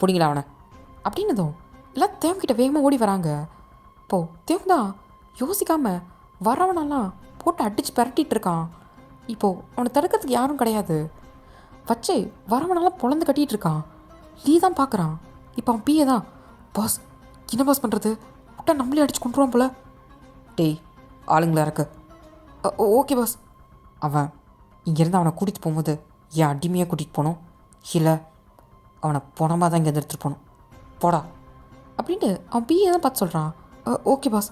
பிடிங்களா அவனை அப்படின்னதும் எல்லாம் தேவங்கிட்ட வேகமாக ஓடி வராங்க. இப்போது தேவ் தான் யோசிக்காமல் வரவனெல்லாம் போட்டு அடித்து பரட்டிகிட்டு இருக்கான். இப்போது அவனை தடுக்கிறதுக்கு யாரும் கிடையாது. வச்சு வரவனெல்லாம் பொழந்து கட்டிகிட்டு இருக்கான். லீ தான் பார்க்குறான். இப்போ அவன் பிஏ தான், பாஸ் என்ன பாஸ் பண்ணுறது, விட்டா நம்மளே அடித்து கொண்டுருவான் போல. டேய் ஆளுங்களா இருக்கு. Okay boss. அவன் இங்கேருந்து அவனை கூட்டிகிட்டு போகும்போது என் அடிமையாக கூட்டிகிட்டு போகணும், இல்லை அவனை பணமாக தான் இங்கேருந்து எடுத்துகிட்டு போகணும், போடா அப்படின்ட்டு அவன் பிஏ தான் பார்த்து சொல்கிறான். Okay boss.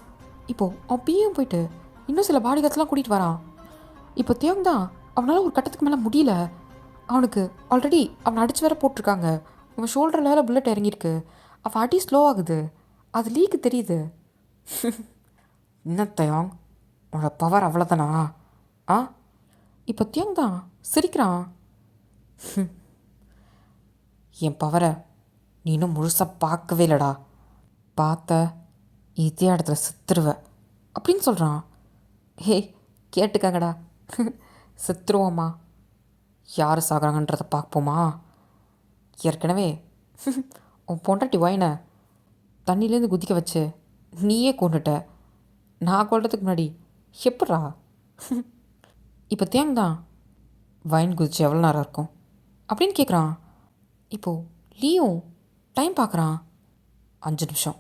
இப்போது அவன் பிஏவும் போயிட்டு இன்னும் சில பாடிகார்ட்ஸ்லாம் கூட்டிகிட்டு வரான். இப்போ தேவ் தான் அவனால் ஒரு கட்டத்துக்கு மேலே முடியல. அவனுக்கு ஆல்ரெடி அவனை அடித்து வேற போட்டிருக்காங்க. இவன் ஷோல்டரில் வேறு புல்லட் இறங்கியிருக்கு. அவன் அடி ஸ்லோ ஆகுது, அது லீக்கு தெரியுது. என்ன தயாங் உன்னோட பவர் அவ்வளோதானா ஆ? இப்போ தியாங் தான் சிரிக்கிறான். என் பவரை நீ இன்னும் முழுசாக பார்க்கவே இல்லைடா, பார்த்த இதே இடத்துல செத்துருவ அப்படின்னு சொல்கிறான். ஹே கேட்டுக்கங்கடா, செத்துருவோம்மா, யார் சாகுறாங்கன்றதை பார்ப்போமா. ஏற்கனவே உன் பொண்டாட்டி வைனை தண்ணியிலேருந்து குதிக்க வச்சு நீயே கொண்டுட்ட, நான் கொள்றதுக்கு முன்னாடி எப்பட்றா. இப்போ தேங் தான் வைன் குதிச்சு எவ்வளோ நேரம் இருக்கும் அப்படின்னு கேட்குறான். இப்போது லீயும் டைம் பார்க்குறான். 5 நிமிஷம்,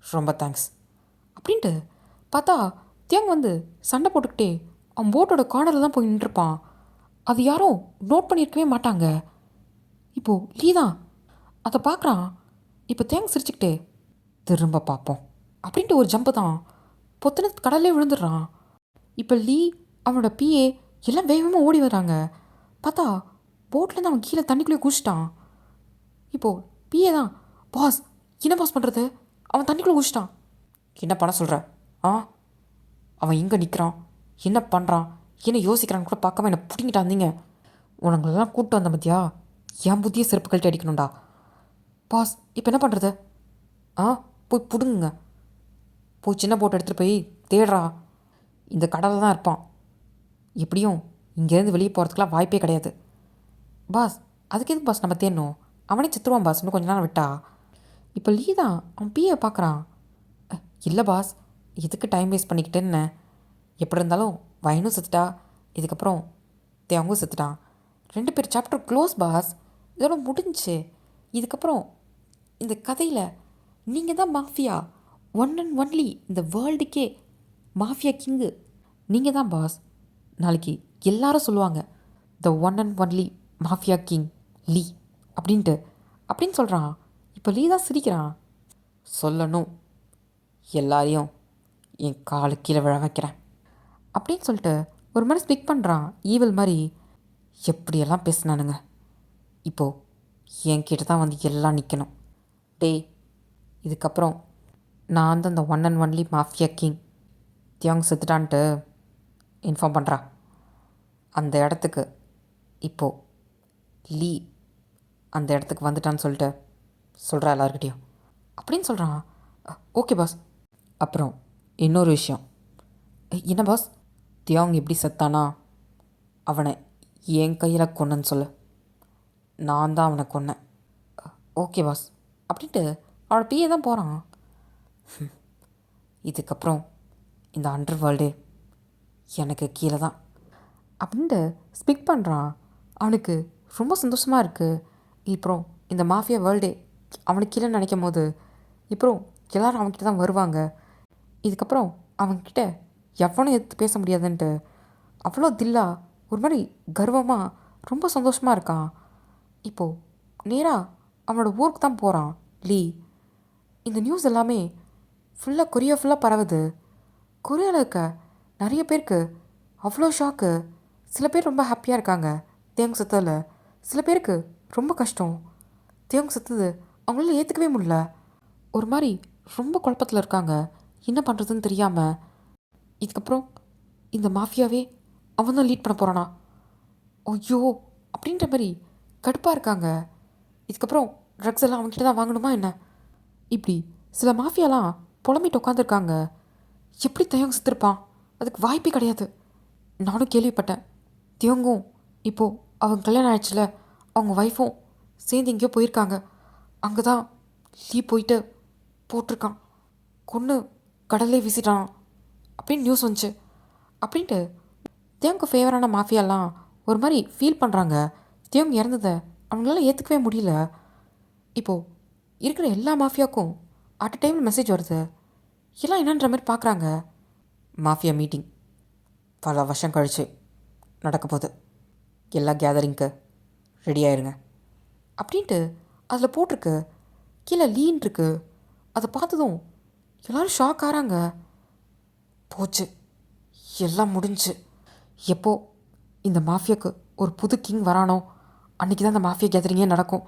ரொம்ப தேங்க்ஸ் அப்படின்ட்டு பார்த்தா தேங் வந்து சண்டை போட்டுக்கிட்டே அவன் போட்டோட கார்னரில் தான் போய் நின்றுருப்பான். அது யாரும் நோட் பண்ணியிருக்கவே மாட்டாங்க. இப்போது லீ தான் அதை பார்க்குறான். இப்போ தேங் சிரிச்சுக்கிட்டே திரும்ப பார்ப்போம் அப்படின்ட்டு ஒரு ஜம்பு தான் பொத்துன கடல்லே விழுந்துடுறான். இப்போ லீ அவனோட பிஏ எல்லாம் வேகமாக ஓடி வராங்க. பார்த்தா போட்லேருந்து அவன் கீழே தண்ணிக்குள்ளேயே குதிச்சிட்டான். இப்போது பிஏ தான், பாஸ் என்ன பாஸ் பண்ணுறது, அவன் தண்ணிக்குள்ளே குதிச்சிட்டான். என்ன பண்ண சொல்கிற ஆ? அவன் எங்கே நிற்கிறான், என்ன பண்ணுறான், என்ன யோசிக்கிறான்னு கூட பார்க்காம என்னை பிடிங்கிட்டாந்தீங்க. உனங்களெல்லாம் கூப்பிட்டு வந்த மத்தியா என் புத்தியை செருப்பு கழட்டி அடிக்கணும்டா. பாஸ் இப்போ என்ன பண்ணுறது ஆ? போய் பிடுங்குங்க, போய் சின்ன போட்டு எடுத்துகிட்டு போய் தேடுறா, இந்த கடலில் தான் இருப்பான், எப்படியும் இங்கேருந்து வெளியே போகிறதுக்கெலாம் வாய்ப்பே கிடையாது. பாஸ் அதுக்கு எதுக்கு பாஸ் நம்ம தேடணும், அவனே செத்துருவான் பாஸ் இன்னும் கொஞ்ச நேரம் விட்டா. இப்போ லீ தான் அவன் பிஏ பார்க்குறான். இல்லை பாஸ் எதுக்கு டைம் வேஸ்ட் பண்ணிக்கிட்டேன்னு, எப்படி இருந்தாலும் வைனும் செத்துட்டா, இதுக்கப்புறம் தேவங்கும் செத்துட்டான், 2 பேர் சாப்டர் க்ளோஸ் பாஸ், இதோட முடிஞ்சு. இதுக்கப்புறம் இந்த கதையில் நீங்கள் தான் மாஃபியா, ஒன் அண்ட் ஒன்லி இந்த வேர்ல்டுக்கே மாஃபியா கிங்கு நீங்கள் தான் பாஸ். நாளைக்கு எல்லாரும் சொல்லுவாங்க the one and only mafia king Lee அப்படின்னு சொல்கிறான். இப்போ லீ தான் சிரிக்கிறான். சொல்லணும் எல்லாரையும் என் காலு கீழே விழ வைக்கிறேன் அப்படின்னு சொல்லிட்டு ஒரு மாதிரி ஸ்பிக் பண்ணுறான் ஈவல் மாதிரி. எப்படியெல்லாம் பேசினானுங்க, இப்போது என்கிட்ட தான் வந்து எல்லாம் நிற்கணும். டேய் இதுக்கப்புறம் நான் தான் அந்த one and only mafia king தியாங் செத்துட்டான்ட்டு இன்ஃபார்ம் பண்ணுறா. அந்த இடத்துக்கு இப்போது லீ அந்த இடத்துக்கு வந்துட்டான்னு சொல்லிட்டு சொல்கிறா எல்லாருக்கிட்டையும் அப்படின்னு சொல்கிறான். Okay boss. அப்புறம் இன்னொரு விஷயம். என்ன பாஸ்? தியாங் எப்படி செத்தானா? அவனை என் கையில் கொன்னேன்னு சொல்லு. நான் தான் அவனை கொன்னேன். ஓகே பாஸ் அப்படின்ட்டு அவனோட பிஏ தான் போகிறான். இதுக்கப்புறம் இந்த அண்டர் வேர்ல்டே எனக்கு கீழே தான் அப்படின்ட்டு ஸ்பிக் பண்ணுறான். அவனுக்கு ரொம்ப சந்தோஷமாக இருக்குது. அப்புறம் இந்த மாஃபியா வேர்ல்டே அவனுக்கு கீழே நினைக்கும் போது இப்போ எல்லோரும் அவன்கிட்ட தான் வருவாங்க. இதுக்கப்புறம் அவன்கிட்ட எவனும் எதிர்த்து பேச முடியாதுன்ட்டு அவ்வளோ தில்லா ஒரு மாதிரி கர்வமாக ரொம்ப சந்தோஷமாக இருக்கான். இப்போது நேராக அவனோட ஊருக்கு தான் போகிறான் லீ. இந்த நியூஸ் எல்லாமே ஃபுல்லாக கொரியா ஃபுல்லாக பரவுது. கொரியாவில் இருக்க நிறைய பேருக்கு அவ்வளோ ஷாக்கு. சில பேர் ரொம்ப ஹாப்பியாக இருக்காங்க தேங் செத்ததில். சில பேருக்கு ரொம்ப கஷ்டம். தேங் செத்தது அவங்களால ஏற்றுக்கவே முடியல. ஒரு மாதிரி ரொம்ப குழப்பத்தில் இருக்காங்க, என்ன பண்ணுறதுன்னு தெரியாமல். இதுக்கப்புறம் இந்த மாஃபியாவே அவன் தான் லீட் பண்ண போகிறானா? ஐயோ அப்படின்ற மாதிரி கடுப்பாக இருக்காங்க. இதுக்கப்புறம் ட்ரக்ஸ் எல்லாம் அவங்ககிட்ட தான் வாங்கணுமா என்ன? இப்படி சில மாஃபியாலாம் புலம்பிட்டு உட்காந்துருக்காங்க. எப்படி தயங்க செத்துருப்பான்? அதுக்கு வாய்ப்பே கிடையாது. நானும் கேள்விப்பட்டேன். தியங்கும் இப்போது அவங்க கல்யாணம் ஆயிடுச்சுல, அவங்க ஒய்ஃபும் சேர்ந்து எங்கேயோ போயிருக்காங்க. அங்கே தான் லீ போயிட்டு போட்டிருக்கான், கொன்று கடல்லே வீசிட்டான் அப்படின்னு நியூஸ் வந்துச்சு அப்படின்ட்டு தியங்கு ஃபேவரான மாஃபியாலாம் ஒரு மாதிரி ஃபீல் பண்ணுறாங்க. தியங் இறந்ததை அவங்களால ஏற்றுக்கவே முடியல. இப்போது இருக்கிற எல்லா மாஃபியாவுக்கும் அட் அ டைமில் மெசேஜ் வருது. எல்லாம் என்னன்ற மாதிரி பார்க்குறாங்க. மாஃபியா மீட்டிங் பல வருஷம் கழித்து நடக்க போகுது, எல்லா கேதரிங்க்கு ரெடி ஆயிருங்க அப்படின்ட்டு அதில் போட்டிருக்கு. கீழே லீன் இருக்கு. அதை பார்த்ததும் எல்லோரும் ஷாக் ஆகிறாங்க. போச்சு, எல்லாம் முடிஞ்சு. எப்போ இந்த மாஃபியாவுக்கு ஒரு புது கிங் வரானோ அன்றைக்கி தான் இந்த மாஃபியா கேதரிங்கே நடக்கும்.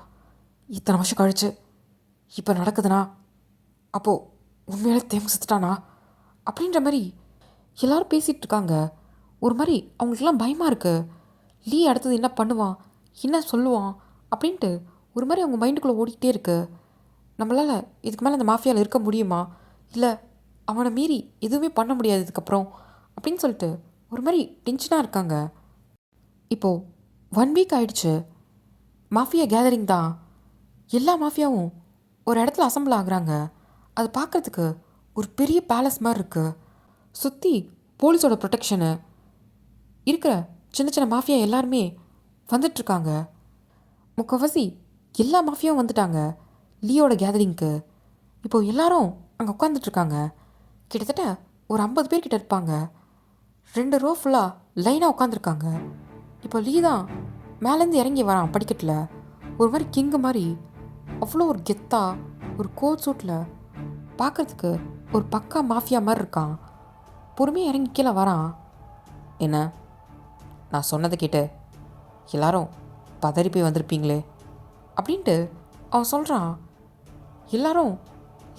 இத்தனை வருஷம் கழிச்சு இப்போ நடக்குதுன்னா அப்போது உண்மையிலே தேங்க செத்துட்டானா அப்படின்ற மாதிரி எல்லோரும் பேசிகிட்டு இருக்காங்க. ஒரு மாதிரி அவங்களுக்கெல்லாம் பயமாக இருக்குது. லீ அடுத்தது என்ன பண்ணுவான், என்ன சொல்லுவான் அப்படின்ட்டு ஒரு மாதிரி அவங்க மைண்டுக்குள்ளே ஓடிக்கிட்டே இருக்குது. நம்மளால் இதுக்கு மேலே அந்த மாஃபியாவில் இருக்க முடியுமா, இல்லை அவனை மீறி எதுவுமே பண்ண முடியாது இதுக்கப்புறம் அப்படின்னு சொல்லிட்டு ஒரு மாதிரி டென்ஷனாக இருக்காங்க. இப்போது 1 வீக் ஆயிடுச்சு. மாஃபியா கேதரிங் தான். எல்லா மாஃபியாவும் ஒரு இடத்துல அசம்பிள் ஆகுறாங்க. அது பார்க்குறதுக்கு ஒரு பெரிய பேலஸ் மாதிரி இருக்குது. சுற்றி போலீஸோட ப்ரொடெக்ஷனு இருக்கிற சின்ன சின்ன மாஃபியா எல்லாருமே வந்துட்டுருக்காங்க. முக்கால்வாசி எல்லா மாஃபியாவும் வந்துட்டாங்க லீயோட கேதரிங்க்கு. இப்போது எல்லாரும் அங்கே உட்காந்துட்ருக்காங்க. கிட்டத்தட்ட ஒரு 50 பேர்கிட்ட இருப்பாங்க. 2 ரோ ஃபுல்லாக லைனாக உட்காந்துருக்காங்க. இப்போ லீ தான் மேலேருந்து இறங்கி வரான் படிக்கட்டில். ஒரு மாதிரி கிங்கு மாதிரி அவ்வளோ ஒரு கெத்தா ஒரு கோட் சூட்டில் பார்க்குறதுக்கு ஒரு பக்கா மாஃபியா மாதிரி இருக்கான். பொறுமையாக இறங்கி கீழே வரான். என்ன, நான் சொன்னதை கேட்டு எல்லாரும் பதறி போய் வந்திருப்பீங்களே அப்படின்ட்டு அவன் சொல்கிறான். எல்லாரும்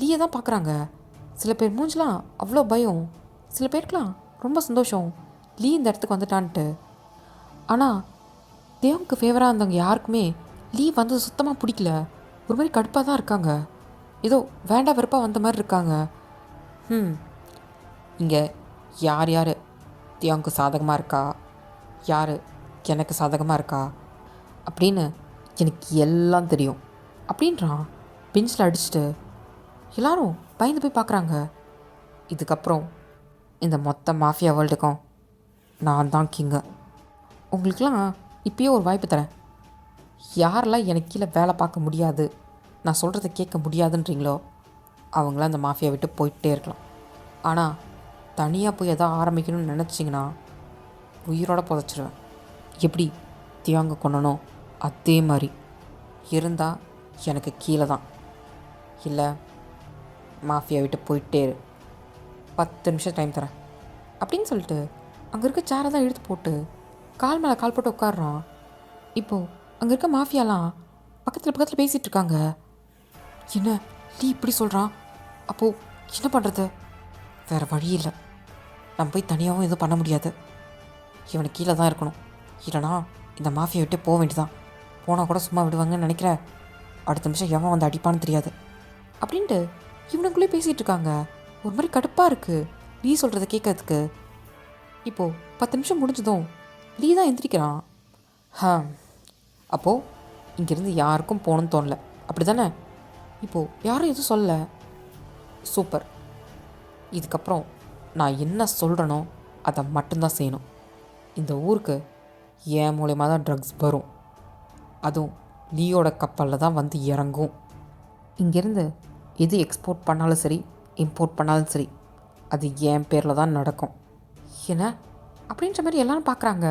லீயை தான் பார்க்குறாங்க. சில பேர் மூஞ்சலாம் அவ்வளோ பயம், சில பேருக்கெலாம் ரொம்ப சந்தோஷம் லீ இந்த இடத்துக்கு வந்துட்டான்ட்டு. ஆனால் தேவனுக்கு ஃபேவராக இருந்தவங்க யாருக்குமே லீ வந்தது சுத்தமாக பிடிக்கல. ஒரு மாதிரி கடுப்பாக தான் இருக்காங்க. ஏதோ வேண்டாம் வெறுப்பாக வந்த மாதிரி இருக்காங்க. இங்கே யார் யார் தியாங்க்கு சாதகமாக இருக்கா, யார் எனக்கு சாதகமாக இருக்கா அப்படின்னு எனக்கு எல்லாம் தெரியும் அப்படின்றான் பெஞ்சில் அடிச்சுட்டு. எல்லாரும் பயந்து போய் பார்க்குறாங்க. இதுக்கப்புறம் இந்த மொத்த மாஃபியா வேர்ல்டுக்கும் நான் தான் கிங்கு. உங்களுக்கெல்லாம் இப்போயே ஒரு வாய்ப்பு தரேன். யாரெல்லாம் எனக்கு கீழே வேலை பார்க்க முடியாது, நான் சொல்கிறத கேட்க முடியாதுன்றீங்களோ அவங்களாம் அந்த மாஃபியா விட்டு போயிட்டே இருக்கலாம். ஆனால் தனியாக போய் எதாவது ஆரம்பிக்கணும்னு நினச்சிங்கன்னா உயிரோடு புதைச்சிருவேன். எப்படி தியாங்க கொண்டனோ அதே மாதிரி இருந்தால் எனக்கு கீழே தான். இல்லை மாஃபியா விட்டு போயிட்டே இரு, 10 நிமிஷம் டைம் தரேன் அப்படின்னு சொல்லிட்டு அங்கே இருக்க சேரை தான் இழுத்து போட்டு கால் மேலே கால் போட்டு உட்காடுறான். இப்போது அங்கே இருக்க மாஃபியாலாம் பக்கத்தில் பேசிகிட்டு இருக்காங்க. என்ன லீ இப்படி சொல்கிறான், அப்போது என்ன பண்ணுறது? வேறு வழி இல்லை, நம்ம போய் தனியாகவும் எதுவும் பண்ண முடியாது. இவனுக்கு கீழே தான் இருக்கணும், இல்லைனா இந்த மாஃபியா விட்டு போக வேண்டியதான். போனால் கூட சும்மா விடுவாங்கன்னு நினைக்கிற? அடுத்த நிமிஷம் எவன் வந்து அடிப்பான்னு தெரியாது அப்படின்ட்டு இவனுக்குள்ளே பேசிகிட்டு இருக்காங்க. ஒரு மாதிரி கடுப்பாக இருக்குது லீ சொல்கிறத கேட்கறதுக்கு. இப்போது 10 நிமிஷம் முடிஞ்சதும் லீ தான் எந்திரிக்கிறான். அப்போது இங்கேருந்து யாருக்கும் போகணுன்னு தோணல அப்படி தானே? இப்போது யாரும் எதுவும் சொல்லலை. சூப்பர். இதுக்கப்புறம் நான் என்ன சொல்கிறேனோ அதை மட்டும்தான் செய்யணும். இந்த ஊருக்கு என் மூலயமா தான் ட்ரக்ஸ் வரும். அதுவும் லீயோட கப்பலில் தான் வந்து இறங்கும். இங்கேருந்து எது எக்ஸ்போர்ட் பண்ணாலும் சரி, இம்போர்ட் பண்ணாலும் சரி, அது என் பேரில் தான் நடக்கும். என்ன அப்படின்ற மாதிரி எல்லாரும் பார்க்குறாங்க.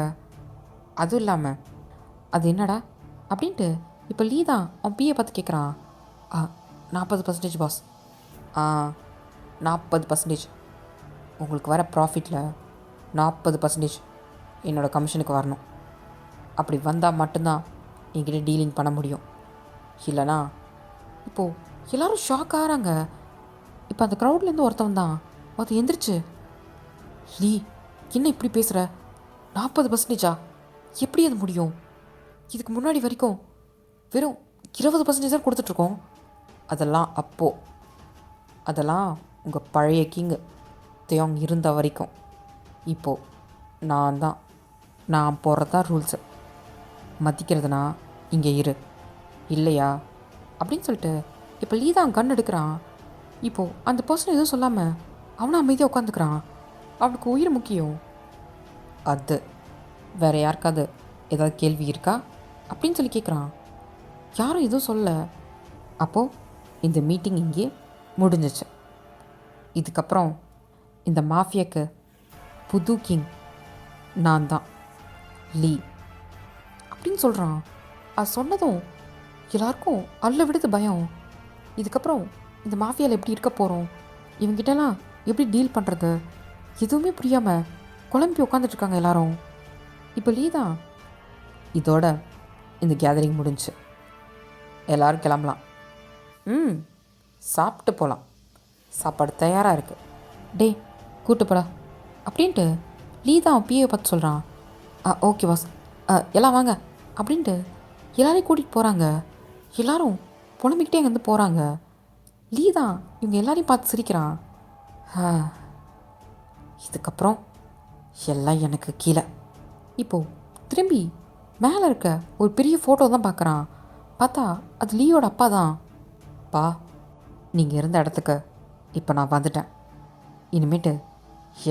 அதுவும் இல்லாமல் அது என்னடா அப்படின்ட்டு இப்போ லீ தான் அவன் பிஏ பார்த்து கேட்குறான். 40% பாஸ். 40% உங்களுக்கு வர ப்ராஃபிட்டில் 40% என்னோடய கமிஷனுக்கு வரணும். அப்படி வந்தால் மட்டும்தான் என்கிட்ட டீலிங் பண்ண முடியும். இல்லைனா இப்போது எல்லோரும் ஷாக் ஆகிறாங்க. இப்போ அந்த க்ரௌட்லேருந்து ஒருத்தவன் தான் ஒருத்தன் எந்திரிச்சு, லீ என்ன இப்படி பேசுகிற? 40%? எப்படி அது முடியும்? இதுக்கு முன்னாடி வரைக்கும் வெறும் 20% தான் கொடுத்துட்ருக்கோம். அதெல்லாம் உங்கள் பழைய கிங் தியோங் இருந்த வரைக்கும். இப்போது நான் போடுறது தான் ரூல்ஸு. மதிக்கிறதுனா இங்கே இரு, இல்லையா அப்படின்னு சொல்லிட்டு இப்போ லீ தான் கன் எடுக்கிறான். இப்போது அந்த பர்சன் எதுவும் சொல்லாமல் அவனும் அமைதியாக உட்காந்துக்கிறான். அவனுக்கு உயிர் முக்கியம். அது வேறு யாருக்காவது ஏதாவது கேள்வி இருக்கா அப்படின்னு சொல்லி கேட்குறான். யாரும் எதுவும் சொல்லலை. அப்போது இந்த மீட்டிங் இங்கே முடிஞ்சிச்சு. இதுக்கப்புறம் இந்த மாஃபியாக்கு புது கிங் நான் தான், லீ அப்படின்னு சொல்கிறான். அது சொன்னதும் எல்லாருக்கும் அல்ல விடுது பயம். இதுக்கப்புறம் இந்த மாஃபியாவில் எப்படி இருக்க போகிறோம், இவங்கிட்டலாம் எப்படி டீல் பண்ணுறது, எதுவுமே புரியாமல் குழம்பி உட்காந்துட்ருக்காங்க எல்லாரும். இப்போ லீ தான், இதோட இந்த கேதரிங் முடிஞ்சு எல்லோரும் கிளம்பலாம். சாப்பிட்டு போகலாம், சாப்பாடு தயாராக இருக்குது, டே கூட்டு போடா அப்படின்ட்டு லீ தான் பிஏவை பார்த்து சொல்கிறான். ஓகே பாஸ், எல்லாம் வாங்க அப்படின்ட்டு எல்லாரையும் கூட்டிகிட்டு போகிறாங்க. எல்லோரும் புலம்பிக்கிட்டே அங்கேருந்து போகிறாங்க. லீ தான் இவங்க எல்லாரையும் பார்த்து சிரிக்கிறான். இதுக்கப்புறம் எல்லாம் எனக்கு கீழே. இப்போது திரும்பி மேலே இருக்க ஒரு பெரிய ஃபோட்டோ தான் பார்க்குறான். பார்த்தா அது லீயோட அப்பா தான். பா, நீங்கள் இருந்த இடத்துக்கு இப்போ நான் வந்துட்டேன். இனிமேட்டு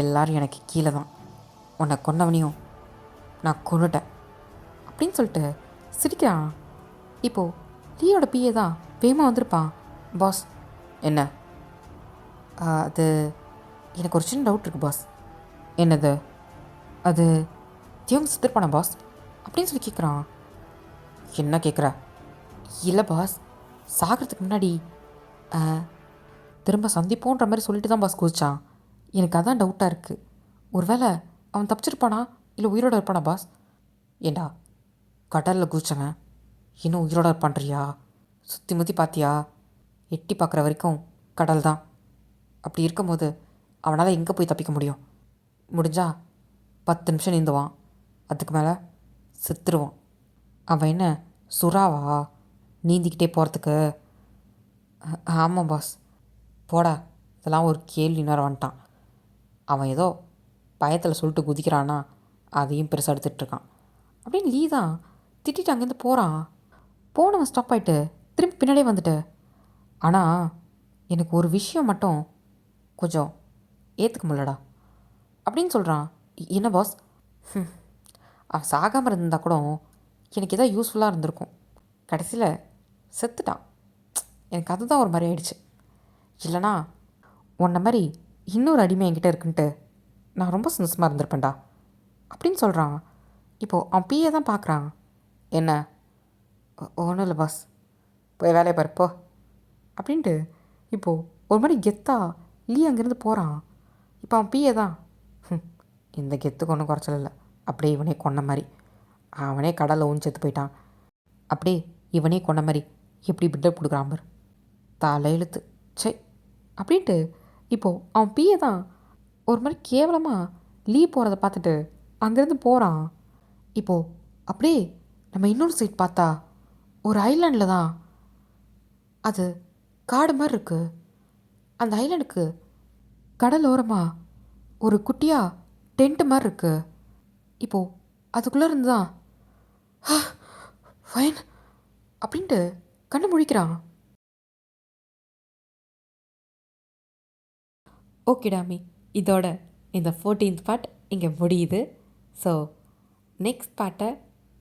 எல்லோரும் எனக்கு கீழே தான். உன்னை கொன்னவனையும் நான் கொன்னுட்டேன் அப்படின்னு சொல்லிட்டு சிரிக்கிறான். இப்போது லீயோட பிஏ தான் வேகமாக வந்திருப்பான். பாஸ், என்ன? அது எனக்கு ஒரு சின்ன டவுட் இருக்குது பாஸ். என்னது? அது தியோங் செத்துருப்பானா பாஸ் அப்படின்னு சொல்லி கேட்குறான். என்ன கேட்குற? இல்லை பாஸ், சாகிறதுக்கு முன்னாடி திரும்ப சந்திப்போன்ற மாதிரி சொல்லிட்டு தான் பாஸ் குதிச்சான். எனக்கு அதான் டவுட்டாக இருக்குது. ஒருவேளை அவன் தப்பிச்சிருப்பானா இல்லை உயிரோடு இருப்பானா பாஸ்? ஏண்டா, கடலில் குதிச்சவன் இன்னும் உயிரோடு இருப்பான்றியா? சுற்றி முற்றி பார்த்தியா? எட்டி பார்க்குற வரைக்கும் கடல் தான். அப்படி இருக்கும்போது அவனால் எங்கே போய் தப்பிக்க முடியும்? முடிஞ்சா 10 நிமிஷம் நீந்துவான், அதுக்கு மேலே செத்துருவான். அவன் என்ன சுறாவா நீந்திக்கிட்டே போகிறதுக்கு? ஆமாம் பாஸ். போடா, இதெல்லாம் ஒரு கேள்வி நேரம் வந்துட்டான். அவன் ஏதோ பயத்தில் சொல்லிட்டு குதிக்கிறான்னா அதையும் பெருசாக எடுத்துகிட்ருக்கான் அப்படின்னு லீ தான் திட்டிட்டு அங்கேருந்து போகிறான். போனவன் ஸ்டாப் ஆகிட்டு திரும்பி பின்னாடியே வந்துட்டு, ஆனால் எனக்கு ஒரு விஷயம் மட்டும் கொஞ்சம் ஏற்றுக்க முடியலடா அப்படின்னு சொல்கிறான். என்ன பாஸ்? அவன் சாகாமல் இருந்தால் கூட எனக்கு எதாவது யூஸ்ஃபுல்லாக இருந்திருக்கும். கடைசியில் செத்துட்டான். எனக்கு அதுதான் ஒரு மாதிரி ஆயிடுச்சு. இல்லைனா உன்ன மாதிரி இன்னொரு அடிமை என்கிட்ட இருக்குன்ட்டு நான் ரொம்ப சந்தோஷமாக இருந்திருப்பேன்டா அப்படின்னு சொல்கிறான். இப்போது அவன் பிஏ தான் பார்க்குறான். என்ன? ஒன்றும் இல்லை பாஸ், போய் வேலையை பாருப்போ அப்படின்ட்டு இப்போது ஒரு மாதிரி கெத்தா லீ அங்கேருந்து போகிறான். இப்போ அவன் பிஏ தான், இந்த கெத்துக்கு ஒன்றும் குறைச்சல் இல்லை, அப்படியே இவனே கொன்ன மாதிரி. அவனே கடலில் ஊன் செத்து போயிட்டான், அப்படியே இவனே கொன்ன மாதிரி எப்படி பில்டப் கொடுக்குறான் பார், தலையெழுத்து சை அப்படின்ட்டு இப்போது அவன் பிஏ தான் ஒரு மாதிரி கேவலமாக லீ போகிறத பார்த்துட்டு அங்கேருந்து போகிறான். இப்போது அப்படியே நம்ம இன்னொரு சைட் பார்த்தா ஒரு ஐலாண்டில் தான் அது காடு மாதிரி இருக்கு. அந்த ஐலண்டுக்கு கடலோரமாக ஒரு குட்டியாக டென்ட் மாதிரி இருக்கு. இப்போது அதுக்குள்ளே இருந்து தான் ஃபைன் அப்படின்ட்டு கண்ணு முழிக்கிறான். ஓகே டாமி, இதோட இந்த 14th பார்ட் இங்கே முடியுது. ஸோ நெக்ஸ்ட் பார்ட்டை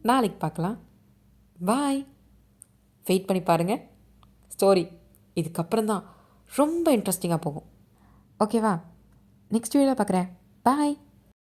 நாளைக்கு பார்க்கலாம். பாய். வெயிட் பண்ணி பாருங்கள். ஸ்டோரி இதுக்கப்புறம் தான் ரொம்ப இன்ட்ரெஸ்டிங்காக போகும். ஓகேவா? நெக்ஸ்ட் வீடியோவில் பார்க்குறேன். பாய்.